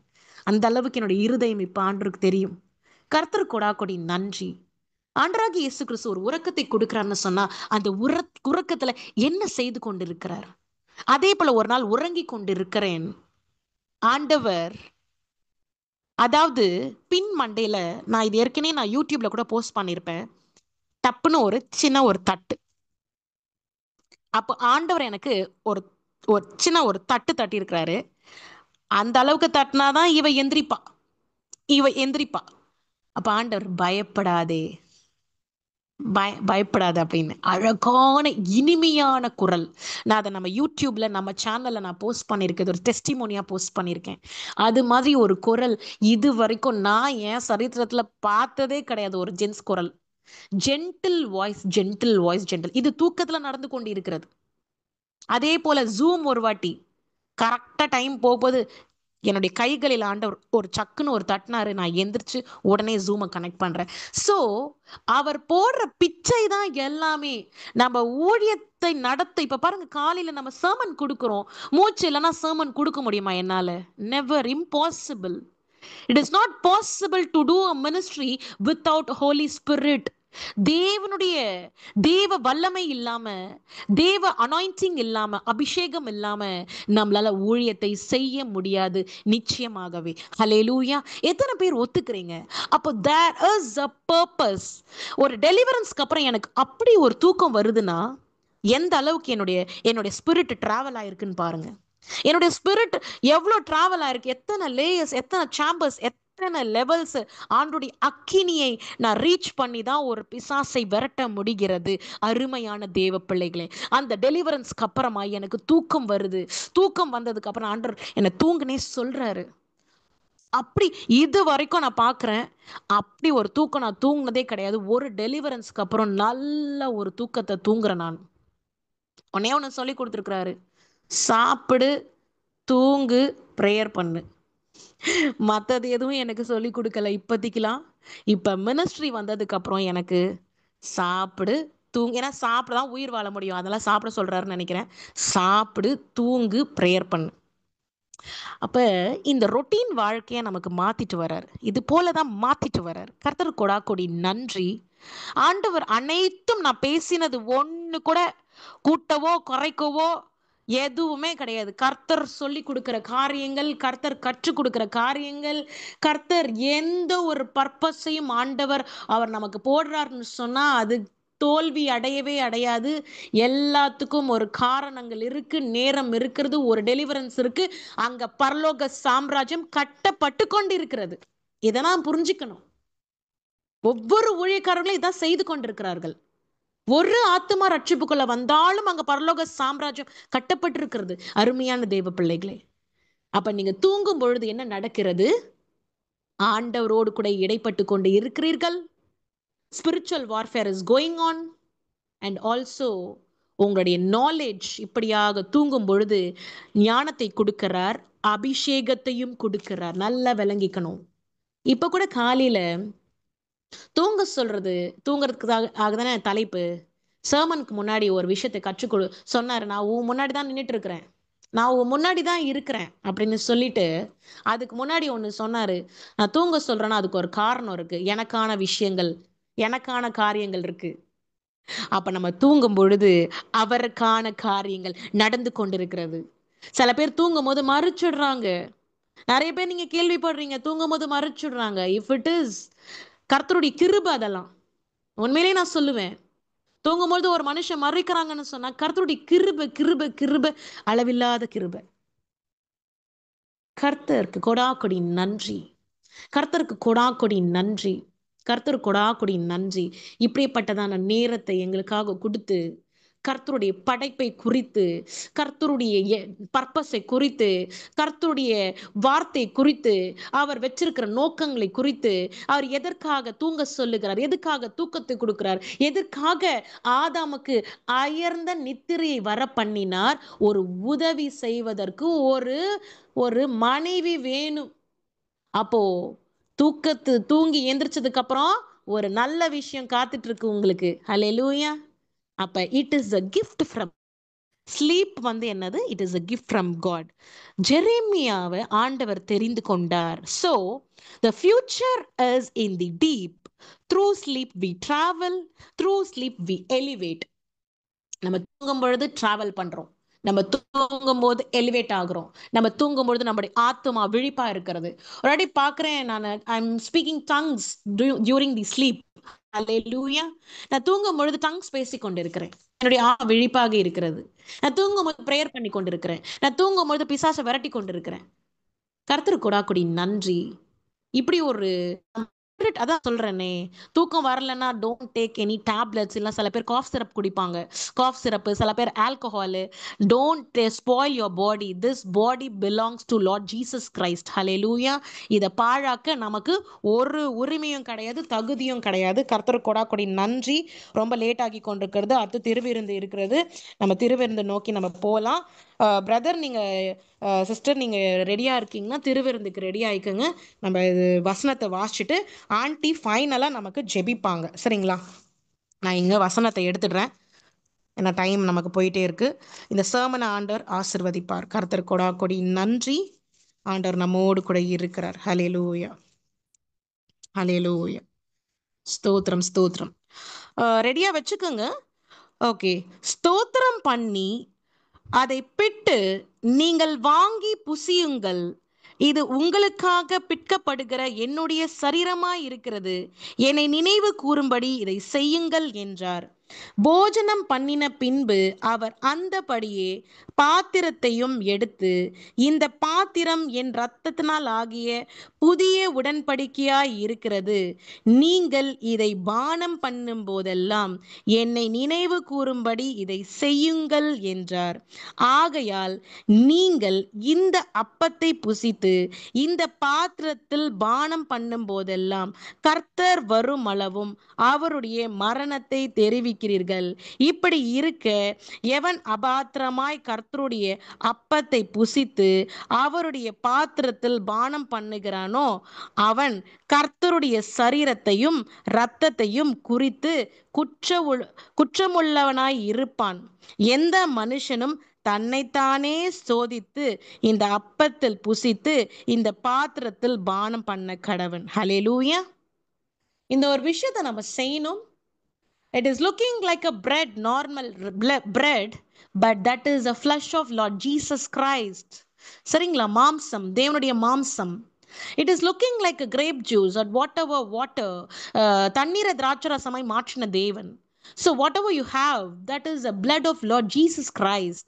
அந்த அளவுக்கு என்னுடைய இருதயம் இப்ப ஆண்டருக்கு தெரியும். கர்த்தர் கொடா கொடி நன்றி. ஆண்டராகி இயேசு கிறிஸ்து ஒரு உறக்கத்தை கொடுக்கிறான்னு சொன்னா அந்த உறக்கத்துல என்ன செய்து கொண்டிருக்கிறார்? அதே போல ஒரு நாள் உறங்கி கொண்டிருக்கிறேன். ஆண்டவர் அதாவது பின் மண்டையில நான் இது ஏற்கனவே நான் யூடியூப்ல கூட போஸ்ட் பண்ணியிருப்பேன். டப்புன்னு ஒரு சின்ன ஒரு தட்டு. அப்போ ஆண்டவர் எனக்கு ஒரு ஒரு சின்ன ஒரு தட்டு தட்டி இருக்கிறாரு. அந்த அளவுக்கு தட்டினாதான் இவ எந்திரிப்பா. அப்ப ஆண்டவர் பயப்படாதே, பயப்படாத அப்படின்னு அழகான இனிமையான குரல். நான் அதை நம்ம யூடியூப்ல நம்ம சேனல்ல நான் போஸ்ட் பண்ணியிருக்கேன். ஒரு டெஸ்டிமோனியா போஸ்ட் பண்ணியிருக்கேன். அது மாதிரி ஒரு குரல் இது வரைக்கும் நான் என் சரித்திரத்துல பார்த்ததே கிடையாது. ஒரு ஜென்ஸ் குரல். Gentle voice, gentle voice, gentle. இது தூக்கத்துல நடந்து கொண்டு இருக்கிறது. அதே போல ஜூம் ஒரு வாட்டி கரெக்டா டைம் போகும்போது என்னுடைய கைகளில் ஆண்டவர் ஒரு சக்குன்னு ஒரு தட்டினாரு. நான் எந்திரிச்சு உடனே ஜூமை கனெக்ட் பண்றேன். ஸோ அவர் போடுற பிச்சை தான் எல்லாமே. நம்ம ஊழியத்தை நடத்த இப்ப பாருங்க, காலையில நம்ம சர்மன் கொடுக்கிறோம். மூச்சு இல்லைன்னா சர்மன் கொடுக்க முடியுமா என்னால? Never, impossible. It is not possible to do a ministry without holy spirit. தேவனுடைய தேவ வல்லமை இல்லாம, தேவ அனாயிண்டிங் இல்லாம, அபிஷேகம் இல்லாம நம்மளால ஊழியத்தை செய்ய முடியாது நிச்சயமாகவே. ஹல்லேலூயா. எத்தனை பேர் ஒத்துக்கிறீங்க? அப்போ there is a purpose. ஒரு டெலிவரன்ஸ்க்கு அப்புறம் எனக்கு அப்படி ஒரு தூக்கம் வருதுன்னா எந்த அளவுக்கு என்னுடைய என்னுடைய ஸ்பிரிட் டிராவல் ஆயிருக்குன்னு பாருங்க. என்னுடைய ஸ்பிரிட் எவ்வளோ டிராவல் ஆயிருக்கு, எத்தனை லேயர்ஸ், எத்தனை சாம்பர்ஸ், எத்தனை லெவல்ஸ். ஆண்டுடைய அக்கினியை நான் ரீச் பண்ணி தான் ஒரு பிசாசை விரட்ட முடிகிறது. அருமையான தேவ பிள்ளைகளே, அந்த டெலிவரன்ஸ்க்கு அப்புறமா எனக்கு தூக்கம் வருது. தூக்கம் வந்ததுக்கு அப்புறம் ஆண்டவர் என்னை தூங்குனே சொல்றாரு. அப்படி இது வரைக்கும் நான் பார்க்குறேன். அப்படி ஒரு தூக்கம் நான் தூங்குனதே கிடையாது. ஒரு டெலிவரன்ஸ்க்கு அப்புறம் நல்ல ஒரு தூக்கத்தை தூங்குறேன் நான். ஒன்னே ஒன்று சொல்லி கொடுத்துருக்கிறாரு. சாப்பிடு, தூங்கு, ப்ரேயர் பண்ணு. மற்றது எதுவும் எனக்கு சொல்லி கொடுக்கல இப்போதைக்கெல்லாம். இப்போ மினிஸ்ட்ரி வந்ததுக்கு அப்புறம் எனக்கு சாப்பிடு, தூங்கு. ஏன்னா சாப்பிட தான் உயிர் வாழ முடியும். அதெல்லாம் சாப்பிட சொல்றாருன்னு நினைக்கிறேன். சாப்பிடு, தூங்கு, ப்ரேயர் பண்ணு. அப்ப இந்த ரொட்டீன் வாழ்க்கையை நமக்கு மாத்திட்டு வர்றார். இது போல தான் மாத்திட்டு வர்றார். கர்த்தர் கொடா கொடி நன்றி. ஆண்டவர் அனைத்தும் நான் பேசினது ஒண்ணு கூட கூட்டவோ குறைக்கவோ எதுவுமே கிடையாது. கர்த்தர் சொல்லி கொடுக்கிற காரியங்கள், கர்த்தர் கற்றுக் கொடுக்கிற காரியங்கள், கர்த்தர் எந்த ஒரு பர்பஸையும் ஆண்டவர் அவர் நமக்கு போடுறாருன்னு சொன்னா அது தோல்வி அடையவே அடையாது. எல்லாத்துக்கும் ஒரு காரணங்கள் இருக்கு, நேரம் இருக்கிறது, ஒரு டெலிவரன்ஸ் இருக்கு. அங்க பரலோக சாம்ராஜ்யம் கட்டப்பட்டு கொண்டிருக்கிறது. இதை நான் புரிஞ்சுக்கணும். ஒவ்வொரு ஊழியக்காரர்களும் இதான் செய்து கொண்டிருக்கிறார்கள். ஒரு ஆத்துமா ரட்சிப்புக்குள்ள வந்தாலும் அங்க பரலோக சாம்ராஜ்யம் கட்டப்பட்டிருக்கிறது. அருமையான தேவ பிள்ளைகளே, அப்ப நீங்க தூங்கும் பொழுது என்ன நடக்கிறது? ஆண்டவரோடு கூட இடைப்பட்டு கொண்டு இருக்கிறீர்கள். Spiritual warfare is going on. And also உங்களுடைய நாலேஜ் இப்படியாக தூங்கும் பொழுது ஞானத்தை கொடுக்கிறார், அபிஷேகத்தையும் கொடுக்கிறார். நல்லா விளங்கிக்கணும். இப்ப கூட காலையில தூங்க சொல்றது, தூங்குறதுக்கு தானே தலைப்பு. சர்மனுக்கு முன்னாடி ஒரு விஷயத்தை கற்றுக்கொடு சொன்னாரு. நான் உன் முன்னாடி தான் நின்றுட்டு இருக்கிறேன், நான் உன் முன்னாடி தான் இருக்கிறேன் அப்படின்னு சொல்லிட்டு அதுக்கு முன்னாடி ஒன்று சொன்னாரு. நான் தூங்க சொல்றேன்னா அதுக்கு ஒரு காரணம் இருக்கு. எனக்கான விஷயங்கள், எனக்கான காரியங்கள் இருக்கு. அப்ப நம்ம தூங்கும் பொழுது அவருக்கான காரியங்கள் நடந்து கொண்டிருக்கிறது. சில பேர் தூங்கும் போது மறைச்சிடுறாங்க. நிறைய பேர் நீங்க கேள்விப்படுறீங்க, தூங்கும் போது மறைச்சிடுறாங்க. இஃப் இட் இஸ் கர்த்தருடைய கிருபை, அதெல்லாம் உண்மையிலேயே நான் சொல்லுவேன். தூங்கும்பொழுது ஒரு மனுஷன் மறைக்கிறாங்கன்னு சொன்னா கர்த்தருடைய கிருபை, கிருபை, கிருபை, அளவில்லாத கிருபை. கர்த்தருக்கு கொடாக்கொடி நன்றி, கர்த்தருக்கு கொடாக்கொடி நன்றி, கர்த்தர் கொடாக்கொடி நன்றி. இப்படிப்பட்டதான நேரத்தை எங்களுக்காக கொடுத்து கர்த்தருடைய படைப்பை குறித்து, கர்த்தருடைய பர்பஸை குறித்து, கர்த்தருடைய வார்த்தை குறித்து, அவர் வச்சிருக்கிற நோக்கங்களை குறித்து, அவர் எதற்காக தூங்க சொல்லுகிறார், எதுக்காக தூக்கத்தை கொடுக்கிறார், எதற்காக ஆதாமுக்கு அயர்ந்த நித்திரையை வர பண்ணினார். ஒரு உதவி செய்வதற்கு ஒரு ஒரு மனைவி வேணும். அப்போ தூங்கி எந்திரிச்சதுக்கு அப்புறம் ஒரு நல்ல விஷயம் காத்துட்டு இருக்கு உங்களுக்கு. ஹல்லேலூயா. அப்ப it is a gift from sleep என்னது? It is a gift from God. ஜெரேமியாவை ஆண்டவர் தெரிந்து கொண்டார். So the future is in the deep. Through sleep we travel, through sleep we elevate. நம்ம தூங்கும் பொழுது டிராவல் பண்றோம், நம்ம தூங்கும் போது எலிவேட் ஆகுறோம், நம்ம தூங்கும் பொழுது நம்முடைய ஆத்மா விழிப்பா இருக்கிறது. ஒரு பாக்குறேன் நான், I am speaking tongues during the sleep. Alleluia. நான் தூங்கும் பொழுது டங்ஸ் பேசி கொண்டிருக்கிறேன், என்னுடைய விழிப்பாக இருக்கிறது. நான் தூங்கும் போது பிரேயர் பண்ணி கொண்டிருக்கிறேன், நான் தூங்கும் பொழுது பிசாசை விரட்டி கொண்டிருக்கிறேன். கர்த்தர் கொடாக்குடி நன்றி. இப்படி ஒரு அதான் சொல்றேனே, தூக்கம் வரலன்னா டோன்ட் டேக் எனி டேப்லெட்ஸ். இல்ல சில பேர் காஃப் சிரப் குடிப்பாங்க, காஃப் சிரப், சில பேர் alcohol. Don't spoil your body. This body belongs to Lord Jesus Christ. Hallelujah. இதை பாழாக்க நமக்கு ஒரு உரிமையும் கிடையாது, தகுதியும் கிடையாது. கர்த்தர் கொடாக்கொடி நன்றி. ரொம்ப லேட் ஆகி கொண்டிருக்கிறது, அடுத்து திருவிருந்து இருக்கிறது. நம்ம திருவிருந்து நோக்கி நம்ம போகலாம். பிரதர், நீங்க சிஸ்டர், நீங்க ரெடியா இருக்கீங்கன்னா திருவிருந்துக்கு ரெடி ஆயிக்கோங்க. நம்ம இது வசனத்தை வாசிச்சுட்டு ஆண்டி ஃபைனலா நமக்கு ஜெபிப்பாங்க. சரிங்களா? நான் இங்க வசனத்தை எடுத்துடுறேன், ஏன்னா டைம் நமக்கு போயிட்டே இருக்கு. இந்த சர்மனை ஆண்டவர் ஆசிர்வதிப்பார். கர்த்தர் கொடா கொடி நன்றி. ஆண்டவர் நம்மோடு கூட இருக்கிறார். ஹல்லேலூயா, ஹல்லேலூயா. ஸ்தோத்திரம், ஸ்தோத்திரம். ரெடியா வச்சுக்கோங்க. ஓகே. ஸ்தோத்திரம் பண்ணி அதை பிட்டு நீங்கள் வாங்கி புசியுங்கள், இது உங்களுக்காக பிற்கப்படுகிற என்னுடைய சரீரமாய் இருக்கிறது, என்னை நினைவு கூறும்படி இதை செய்யுங்கள் என்றார். போஜனம் பண்ணின பின்பு அவர் அந்தபடியே பாத்திரத்தையும் எடுத்து, இந்த பாத்திரம் என் இரத்தத்தினால் ஆகிய புதிய உடன்படிக்கையாய் இருக்கிறது, நீங்கள் இதை பானம் பண்ணும் போதெல்லாம் என்னை நினைவு கூறும்படி இதை செய்யுங்கள் என்றார். ஆகையால் நீங்கள் இந்த அப்பத்தை புசித்து இந்த பாத்திரத்தில் பானம் பண்ணும் போதெல்லாம் கர்த்தர் வரும் அளவும் அவருடைய மரணத்தை தெரிவிக்கிறீர்கள். இப்படி இருக்க எவன் அபாத்திரமாய் கர்த்தருடைய அப்பத்தை புசித்து அவருடைய பாத்திரத்தில் பானம் பண்ணுகிறானோ அவன் கர்த்தருடைய சரீரத்தையும் இரத்தத்தையும் குறித்து குற்றமுள்ளவனாய் இருப்பான். எந்த மனுஷனும் தன்னைத்தானே சோதித்து இந்த அப்பத்தில் புசித்து இந்த பாத்திரத்தில் பானம் பண்ண கடவன். ஹல்லேலூயா. இந்த ஒரு விஷயத்தை நம்ம செய்யணும். It is looking like a bread, normal bread, but that is the flesh of Lord Jesus Christ. சரிங்களா? மாம்சம், தேவனுடைய மாம்சம். It is looking like a grape juice or whatever water. தண்ணீரை திராட்சரசமாய் மாற்றின தேவன். So whatever you have, that is the blood of Lord Jesus Christ.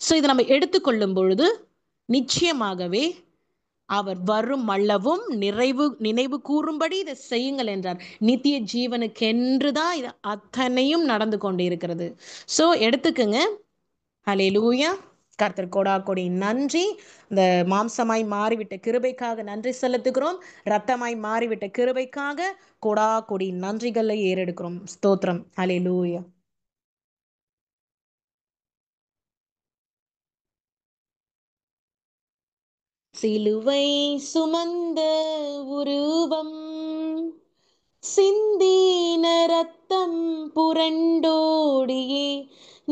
So இதை நம்ம எடுத்துக்கொள்ளும் பொழுது நிச்சயமாகவே அவர் வரும் அளவும் நினைவு கூறும்படி இதை செய்யுங்கள் என்றார். நித்திய ஜீவனுக்கென்று தான் இது அத்தனையும் நடந்து கொண்டு இருக்கிறது. ஸோ எடுத்துக்குங்க. ஹல்லேலூயா. கர்த்தர் கொடா கொடி நன்றி. இந்த மாம்சமாய் மாறிவிட்ட கிருபைக்காக நன்றி செலுத்துகிறோம். ரத்தமாய் மாறிவிட்ட கிருபைக்காக கொடா கொடி நன்றிகளை ஏறெடுக்கிறோம். ஸ்தோத்திரம். ஹல்லேலூயா. சிலுவை சுமந்த உருவம், சிந்தின ரத்தம் புரண்டோடியே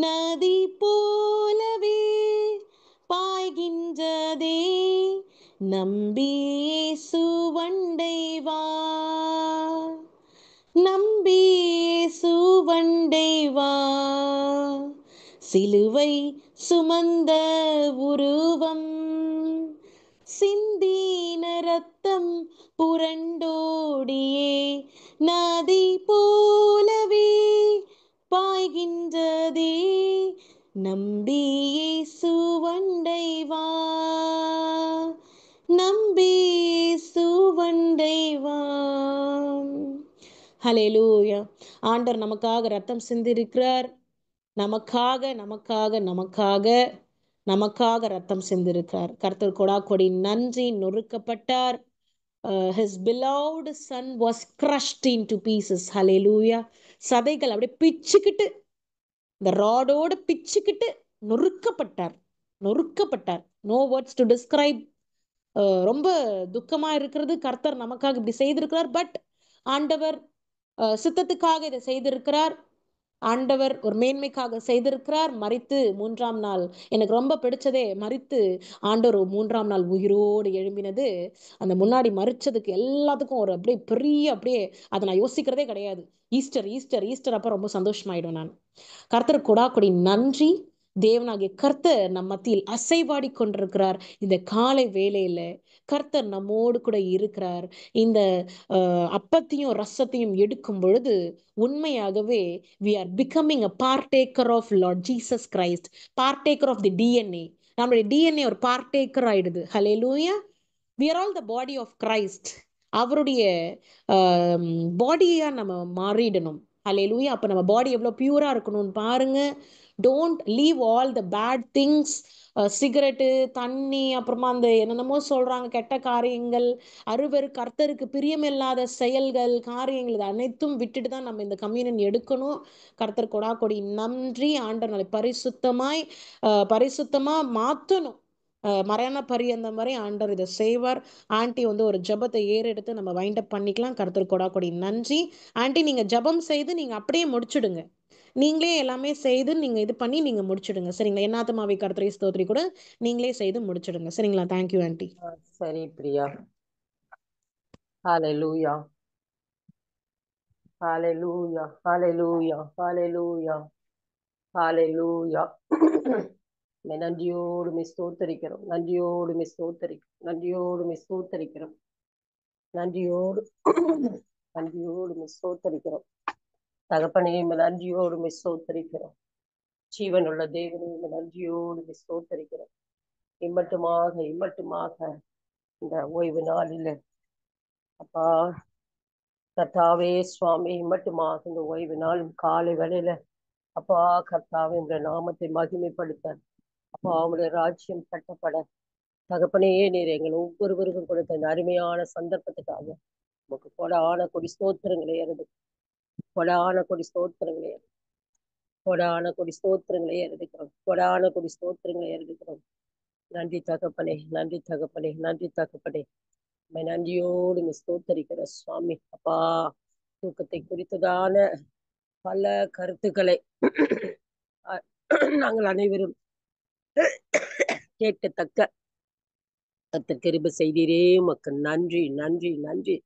நதி போலவே பாய்கின்றதே. நம்பியே சுவண்டை வா, நம்பியே சுவண்டை வா. சிலுவை சுமந்த உருவம், சிந்தின ரத்தம் புரண்டோடியே நதி போலவே பாய்கின்றதே. நம்பியே சுவண்டை வா, நம்பியே சுவண்டை வா. ஹல்லேலூயா. ஆண்டவர் நமக்காக ரத்தம் சிந்திருக்கிறார். நமக்காக நமக்காக நமக்காக நமக்காக ரத்தம் சிந்திருக்கிறார். கர்த்தர் கொடா கொடி நன்றி. நொறுக்கப்பட்டார். His beloved son was crushed into pieces. Hallelujah. சதைகள் அப்படியே பிச்சுக்கிட்டு, இந்த ராடோடு பிச்சுக்கிட்டு நொறுக்கப்பட்டார். நொறுக்கப்பட்டார். No words to describe. ரொம்ப துக்கமா இருக்கிறது. கர்த்தர் நமக்காக இப்படி செய்திருக்கிறார். பட் ஆண்டவர் சித்தத்துக்காக இதை செய்திருக்கிறார். ஆண்டவர் ஒரு மேன்மைக்காக செய்திருக்கிறார். மரித்து 3ஆம் நாள், எனக்கு ரொம்ப பிடிச்சதே மரித்து ஆண்டவர் 3ஆம் நாள் உயிரோடு எழும்பினது. அந்த முன்னாடி மறிச்சதுக்கு எல்லாத்துக்கும் ஒரு அப்படியே பெரிய அப்படியே அதை நான் யோசிக்கிறதே கிடையாது. ஈஸ்டர் ஈஸ்டர் ஈஸ்டர் அப்போ ரொம்ப சந்தோஷமாயிடும் நான். கர்த்தர் கொடா கொடி நன்றி. தேவனாகிய கர்த்தர் நம் மத்தியில் அசைவாடி கொண்டிருக்கிறார். இந்த காலை வேளையில கர்த்தர் நம்மோடு கூட இருக்கிறார். இந்த அப்பத்தையும் ரசத்தையும் எடுக்கும் பொழுது உண்மையாகவே we are becoming a partaker of Lord Jesus Christ, partaker of the DNA. நம்மளுடைய DNA ஒரு partaker ஆயிடுது. ஹல்லேலூயா. we are all the body of Christ. அவருடைய பாடியா நம்ம மாறிடணும். ஹல்லேலூயா. அப்ப நம்ம பாடி எவ்வளவு பியூரா இருக்கணும்னு பாருங்க. Don't leave all the bad things. Cigarette, தண்ணி, அப்புறமா அந்த என்னென்னமோ சொல்றாங்க கெட்ட காரியங்கள், அருவரு கர்த்தருக்கு பிரியமில்லாத செயல்கள், காரியங்கள், இது அனைத்தும் விட்டுட்டு தான் நம்ம இந்த கம்யூனியன் எடுக்கணும். கர்த்தர் கொடா கொடி நன்றி. ஆண்டவரை பரிசுத்தமா மாத்தணும். மரண பரியந்த மாதிரி ஆண்டவர் இதை செய்வார். ஆண்டி ஒரு ஜபத்தை ஏறெடுத்து நம்ம வைண்ட் அப் பண்ணிக்கலாம். கர்த்தர் கொடா கொடி நன்றி. ஆண்டி நீங்க ஜபம் செய்து நீங்க அப்படியே முடிச்சுடுங்க. நீங்களே எல்லாமே செய்து நீங்க இது பண்ணி நீங்க முடிச்சிடுங்க. சரிங்களா? என்னாத்தமாவை கர்த்தரை ஸ்தோத்திரி கூட நீங்களே செய்து முடிச்சிடுங்க. சரிங்களா? Thank you aunty. சரி பிரியா. ஹalleluya, ஹalleluya, ஹalleluya, ஹalleluya, ஹalleluya. நன்றியோடு ஸ்தோத்திரிக்கிறோம், நன்றியோடு ஸ்தோத்திரிக்கிறோம், நன்றியோடு ஸ்தோத்திரிக்கிறோம், நன்றியோடு நன்றியோடு ஸ்தோத்திரிக்கிறோம். தகப்பனே நன்றியோடு ஸ்தோத்திரிக்கிறோம். ஜீவனுள்ள தேவனே நன்றியோடு ஸ்தோத்திரிக்கிறோம். இம்மட்டுமாக இந்த ஓய்வு நாளில் அப்பா கர்த்தாவே சுவாமி, இம்மட்டுமாக இந்த ஓய்வு நாள் காலை வேளையில அப்பா கர்த்தாவே என்ற நாமத்தை மகிமைப்படுத்த அப்பா அவங்களுடைய ராஜ்யம் கட்டப்பட தகப்பனே நீர் எங்கள் ஒவ்வொருவருக்கும் கொடுத்த இந்த அருமையான சந்தர்ப்பத்துக்காக உங்களுக்கு கொடான கொடி ஸ்தோத்திரங்களே இருந்து, கொடான கொடி ஸ்தோத்திரங்களே, கொடான கொடி ஸ்தோத்திரங்களே இருக்கிறோம், கொடான கொடி ஸ்தோத்திரங்களே இருக்கிறோம். நன்றி தகப்பனே, நன்றி தகப்பனே, நன்றி தகப்பனே. நன்றியோடு ஸ்தோத்தரிக்கிற சுவாமி. அப்பா தூக்கத்தை குறித்ததான பல கருத்துக்களை நாங்கள் அனைவரும் கேட்கத்தக்க கர்த்தர் கிருபை செய்தீரே. உமக்கு நன்றி, நன்றி, நன்றி.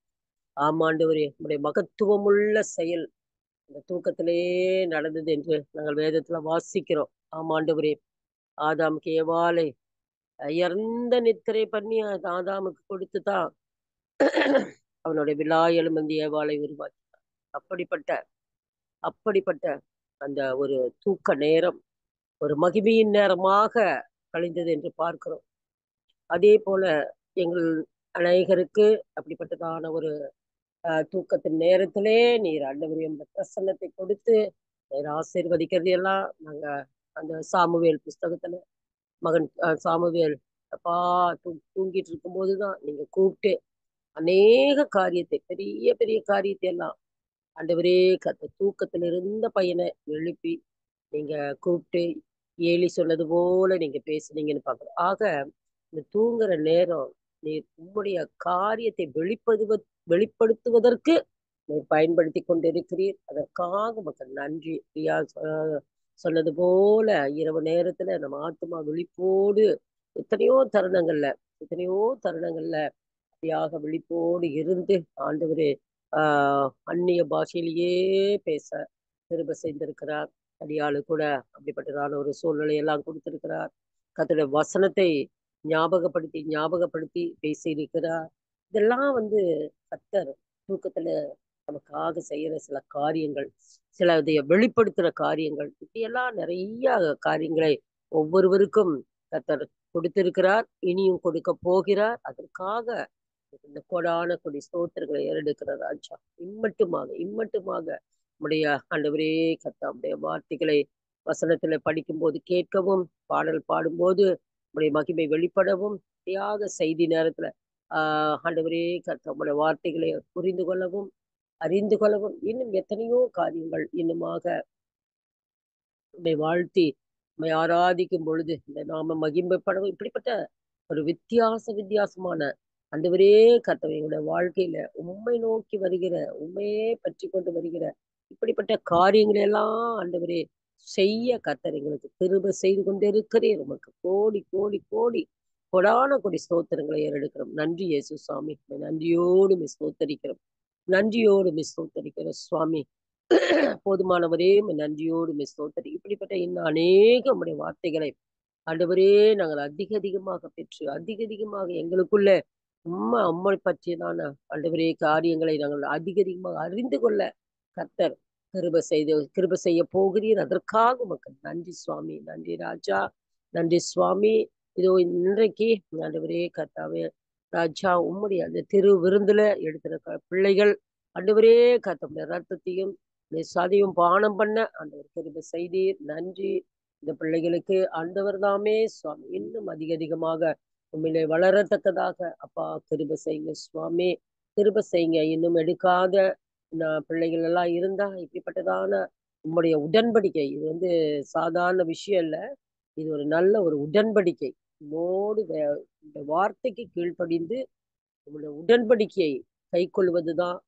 ஆமாண்டவரே, உம்முடைய மகத்துவமுள்ள செயல் இந்த தூக்கத்திலே நடந்தது என்று நாங்கள் வேதத்துல வாசிக்கிறோம். ஆமாண்டவரே, ஆதாமுக்கு ஏவாளை உயர்ந்த நித்திரை பண்ணி ஆதாமுக்கு கொடுத்து தான் அவனுடைய விலா எலும்பந்தி ஏவாளை உருவாக்கி. அப்படிப்பட்ட அப்படிப்பட்ட அந்த ஒரு தூக்க நேரம் ஒரு மகிமையின் நேரமாக கழிந்தது என்று பார்க்கிறோம். அதே போல எங்கள் அநேகருக்கு அப்படிப்பட்டதான ஒரு தூக்கத்தின் நேரத்திலே நீர் ஆண்டவரே அந்த பிரசன்னத்தை கொடுத்து நீர் ஆசீர்வதிக்கிறது எல்லாம் நாங்க அந்த சாமுவேல் புஸ்தகத்துல மகன் சாமுவேல் அப்பா தூங்கிட்டு இருக்கும் போதுதான் நீங்க கூப்பிட்டு அநேக காரியத்தை பெரிய பெரிய காரியத்தை எல்லாம் ஆண்டவரே தூக்கத்துல இருந்த பையனை எழுப்பி நீங்க கூப்பிட்டு ஏலி சொன்னது போல நீங்க பேசுனீங்கன்னு பாக்குறோம். ஆக இந்த தூங்குற நேரம் நீ உம்முடைய காரியத்தை வெளிப்படுத்துவதற்கு நீர் பயன்படுத்தி கொண்டிருக்கிறீர். அதற்காக உமக்கு நன்றி. பிரியா சொன்னது போல இரவு நேரத்துல நம்ம ஆத்மா விழிப்போடு எத்தனையோ தருணங்கள்ல எத்தனையோ தருணங்கள்ல அப்படியாக விழிப்போடு இருந்து ஆண்டவரே அந்நிய பாஷையிலேயே பேச திரும்ப செய்திருக்கிறார். அடியாளு கூட அப்படிப்பட்டதான ஒரு சூழ்நிலை எல்லாம் கொடுத்திருக்கிறார். கர்த்தருடைய வசனத்தை ஞாபகப்படுத்தி ஞாபகப்படுத்தி பேசியிருக்கிறார். இதெல்லாம் வந்து கர்த்தர் தூக்கத்துல நமக்காக செய்யற சில காரியங்கள், சில இதைய வெளிப்படுத்துற காரியங்கள், இப்படியெல்லாம் நிறைய காரியங்களை ஒவ்வொருவருக்கும் கர்த்தர் கொடுத்திருக்கிறார். இனியும் கொடுக்க போகிறார். அதற்காக இந்த கொடான கொடி ஸ்தோத்திரங்களை ஏறெடுக்கிற ராஜா இம்மட்டுமாக இம்மட்டுமாக உடைய ஆண்டவரே கர்த்தாவுடைய வார்த்தைகளை வசனத்துல படிக்கும்போது கேட்கவும் பாடல் பாடும்போது உடைய மகிமை வெளிப்படவும் தியாக செய்தி நேரத்துல ஆண்டவரே கர்த்தாவுடைய வார்த்தைகளை புரிந்து கொள்ளவும் அறிந்து கொள்ளவும் இன்னும் எத்தனையோ காரியங்கள் இன்னுமாக உம்மை வாழ்த்தி உம்மை ஆராதிக்கும் பொழுது இந்த நாம மகிமைப்படவும் இப்படிப்பட்ட ஒரு வித்தியாசமான ஆண்டவரே கர்த்தாவே எங்களுடைய வாழ்க்கையில உம்மை நோக்கி வருகிற உண்மையே பற்றி கொண்டு வருகிற இப்படிப்பட்ட காரியங்களை எல்லாம் ஆண்டவரே செய்ய கர்த்தர் எங்களுக்கு கிருபை செய்து கொண்டே இருக்கிறீர். உமக்கு கோடி கோடி கோடி கொடான கொடி ஸ்தோத்திரங்களை ஏறெடுக்கிறோம். நன்றி இயேசு சுவாமி. நன்றியோடு ஸ்தோத்தரிக்கிறோம். நன்றியோடு ஸ்தோத்தரிக்கிறோம் சுவாமி. போதுமானவரே நன்றியோடு ஸ்தோத்தரி. இப்படிப்பட்ட இன்னும் அநேக உம்முடைய வார்த்தைகளை ஆண்டவரே நாங்கள் அதிக அதிகமாக பெற்று அதிக அதிகமாக எங்களுக்குள்ள அம்மை பற்றியதான ஆண்டவரே காரியங்களை நாங்கள் அதிக அதிகமாக அறிந்து கொள்ள கர்த்தர் கிருபை செய்ய போகிறீர். அதற்காக உமக்கு நன்றி சுவாமி. நன்றி ராஜா. நன்றி சுவாமி. இதோ இன்றைக்கு ஆண்டவரே கர்த்தாவே ராஜா உம்முடைய அந்த திரு விருந்துல எடுத்திருக்க பிள்ளைகள் ஆண்டவரே கர்த்தருடைய ரத்தத்தையும் சதையும் பானம் பண்ண ஆண்டவர் கிருபை செய்தீர். நன்றி. இந்த பிள்ளைகளுக்கு ஆண்டவர் தாமே சுவாமி இன்னும் அதிக அதிகமாக உண்மையிலே வளரத்தக்கதாக அப்பா கிருபை செய்யுங்க சுவாமி. கிருபை செய்யுங்க. இன்னும் எடுக்காத பிள்ளைகள் எல்லாம் இருந்தா இப்படிப்பட்டதான உம்முடைய உடன்படிக்கை இது வந்து சாதாரண விஷயம் இல்ல. இது ஒரு நல்ல ஒரு உடன்படிக்கை. உம்மோடு இந்த வார்த்தைக்கு கீழ்ப்படிந்து உங்களுடைய உடன்படிக்கையை கை கொள்வதுதான்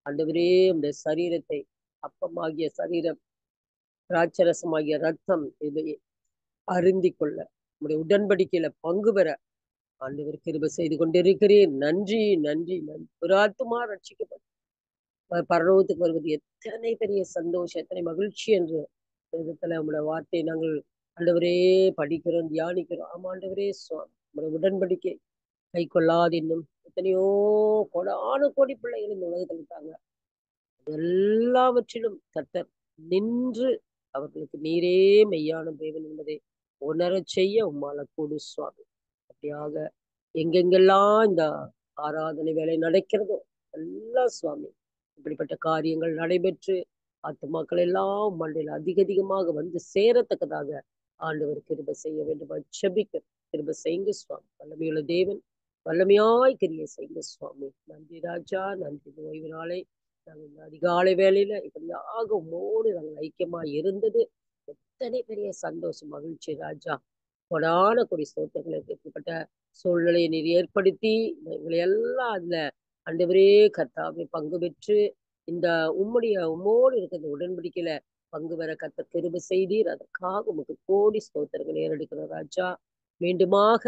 ஆண்டவரே உடைய சரீரத்தை அப்பமாகிய சரீரம் திராட்சரசமாகிய ரத்தம் இதை அருந்தி கொள்ள உடைய உடன்படிக்கையில பங்கு பெற ஆண்டவர் கிருபை செய்து கொண்டிருக்கிறேன். நன்றி நன்றி நன்றி. ஒரு ஆத்துமா ரட்சிக்கப்படும் பரலோகத்துக்கு வருவது எத்தனை பெரிய சந்தோஷம், எத்தனை மகிழ்ச்சி என்று விதத்துல நம்முடைய வார்த்தையை நாங்கள் ஆண்டவரே படிக்கிறோம் தியானிக்கிறோம். ஆமா ஆண்டவரே சுவாமி நம்முடைய உடன்படிக்கை கை கொள்ளாது இன்னும் எத்தனையோ கோடான கோடி பிள்ளைகள் இந்த உலகத்தில் இருக்காங்க. எல்லாவற்றிலும் கர்த்தர் நின்று அவர்களுக்கு நீரே மெய்யான தேவன் என்பதை உணரச் செய்ய உம்மால கூடு சுவாமி. அப்படியாக எங்கெங்கெல்லாம் இந்த ஆராதனை வேலை நடக்கிறதோ எல்லாம் சுவாமி இப்படிப்பட்ட காரியங்கள் நடைபெற்று ஆத்துமாக்கள் எல்லாம் மண்டையில் அதிக அதிகமாக வந்து சேரத்தக்கதாக ஆண்டவர் கிருபை செய்ய வேண்டும். செபிக்க கிருபை செய்யுங்க சுவாமி. வல்லமையுள்ள தேவன் வல்லமையாய் கிரியை செய்யுங்க சுவாமி. நன்றி ராஜா. நன்றி. ஓய்வு நாளை நாங்கள் இந்த அதிகாலை வேலையில இப்படியாக உம்மோடு நாங்கள் ஐக்கியமாய் இருந்தது எத்தனை பெரிய சந்தோஷம் மகிழ்ச்சி ராஜா. கொடான கொடி ஸ்தோத்திரங்களுக்கு இப்படிப்பட்ட சூழ்நிலையை நீர் ஏற்படுத்தி எங்களை எல்லாம் அதுல ஆண்டவரே கர்த்தாவே பங்கு பெற்று இந்த உம்மோடு இருக்கிற உடன்படிக்கையில பங்கு பெற கர்த்தர் கிருபை செய்தீர். அதற்காக உமக்கு கோடி ஸ்தோத்திரங்கள் ஏறெடுக்கிற ராஜா. மீண்டுமாக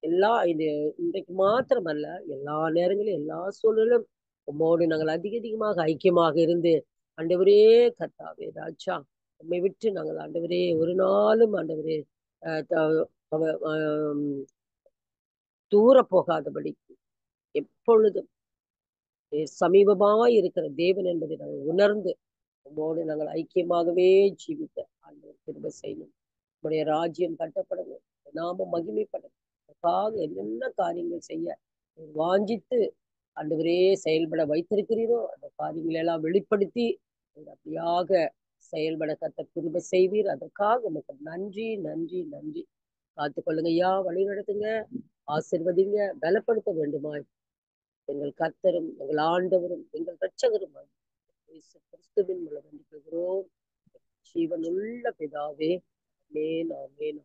எல்லா இது இன்றைக்கு மாத்திரமல்ல எல்லா நேரங்களிலும் எல்லா சூழலும் உம்மோடு நாங்கள் அதிக அதிகமாக ஐக்கியமாக இருந்து ஆண்டவரே கர்த்தாவே ராஜா உம்மை விட்டு நாங்கள் ஆண்டவரே ஒரு நாளும் ஆண்டவரே தூர போகாதபடி எப்பொழுதும் சமீபமாய் இருக்கிற தேவன் என்பதை நாங்கள் உணர்ந்து உம்மோடு நாங்கள் ஐக்கியமாகவே ஜீவித்த ஆண்டவர் கிருபை செய்யணும். உடைய ராஜ்யம் கட்டப்படணும், நாம மகிமைப்படணும். அதுக்காக என்னென்ன காரியங்கள் செய்ய வாஞ்சித்து ஆண்டவரே செயல்பட வைத்திருக்கிறீரோ அந்த காரியங்களை எல்லாம் வெளிப்படுத்தி அப்படியாக செயல்பட கத்த கிருபை செய்வீர். அதற்காக உமக்கு நன்றி நன்றி நன்றி. காத்துக்கொள்ளுங்க ஐயா, வழி நடத்துங்க, ஆசிர்வதிங்க, பலப்படுத்த வேண்டுமாய் எங்கள் கர்த்தரும் எங்கள் ஆண்டவரும் எங்கள் இரட்சகரும் இயேசு கிறிஸ்துவின் மூலம் வேண்டிக் கொள்கிறோம். ஜீவனுள்ள பிதாவே, ஆமென் ஆமென்.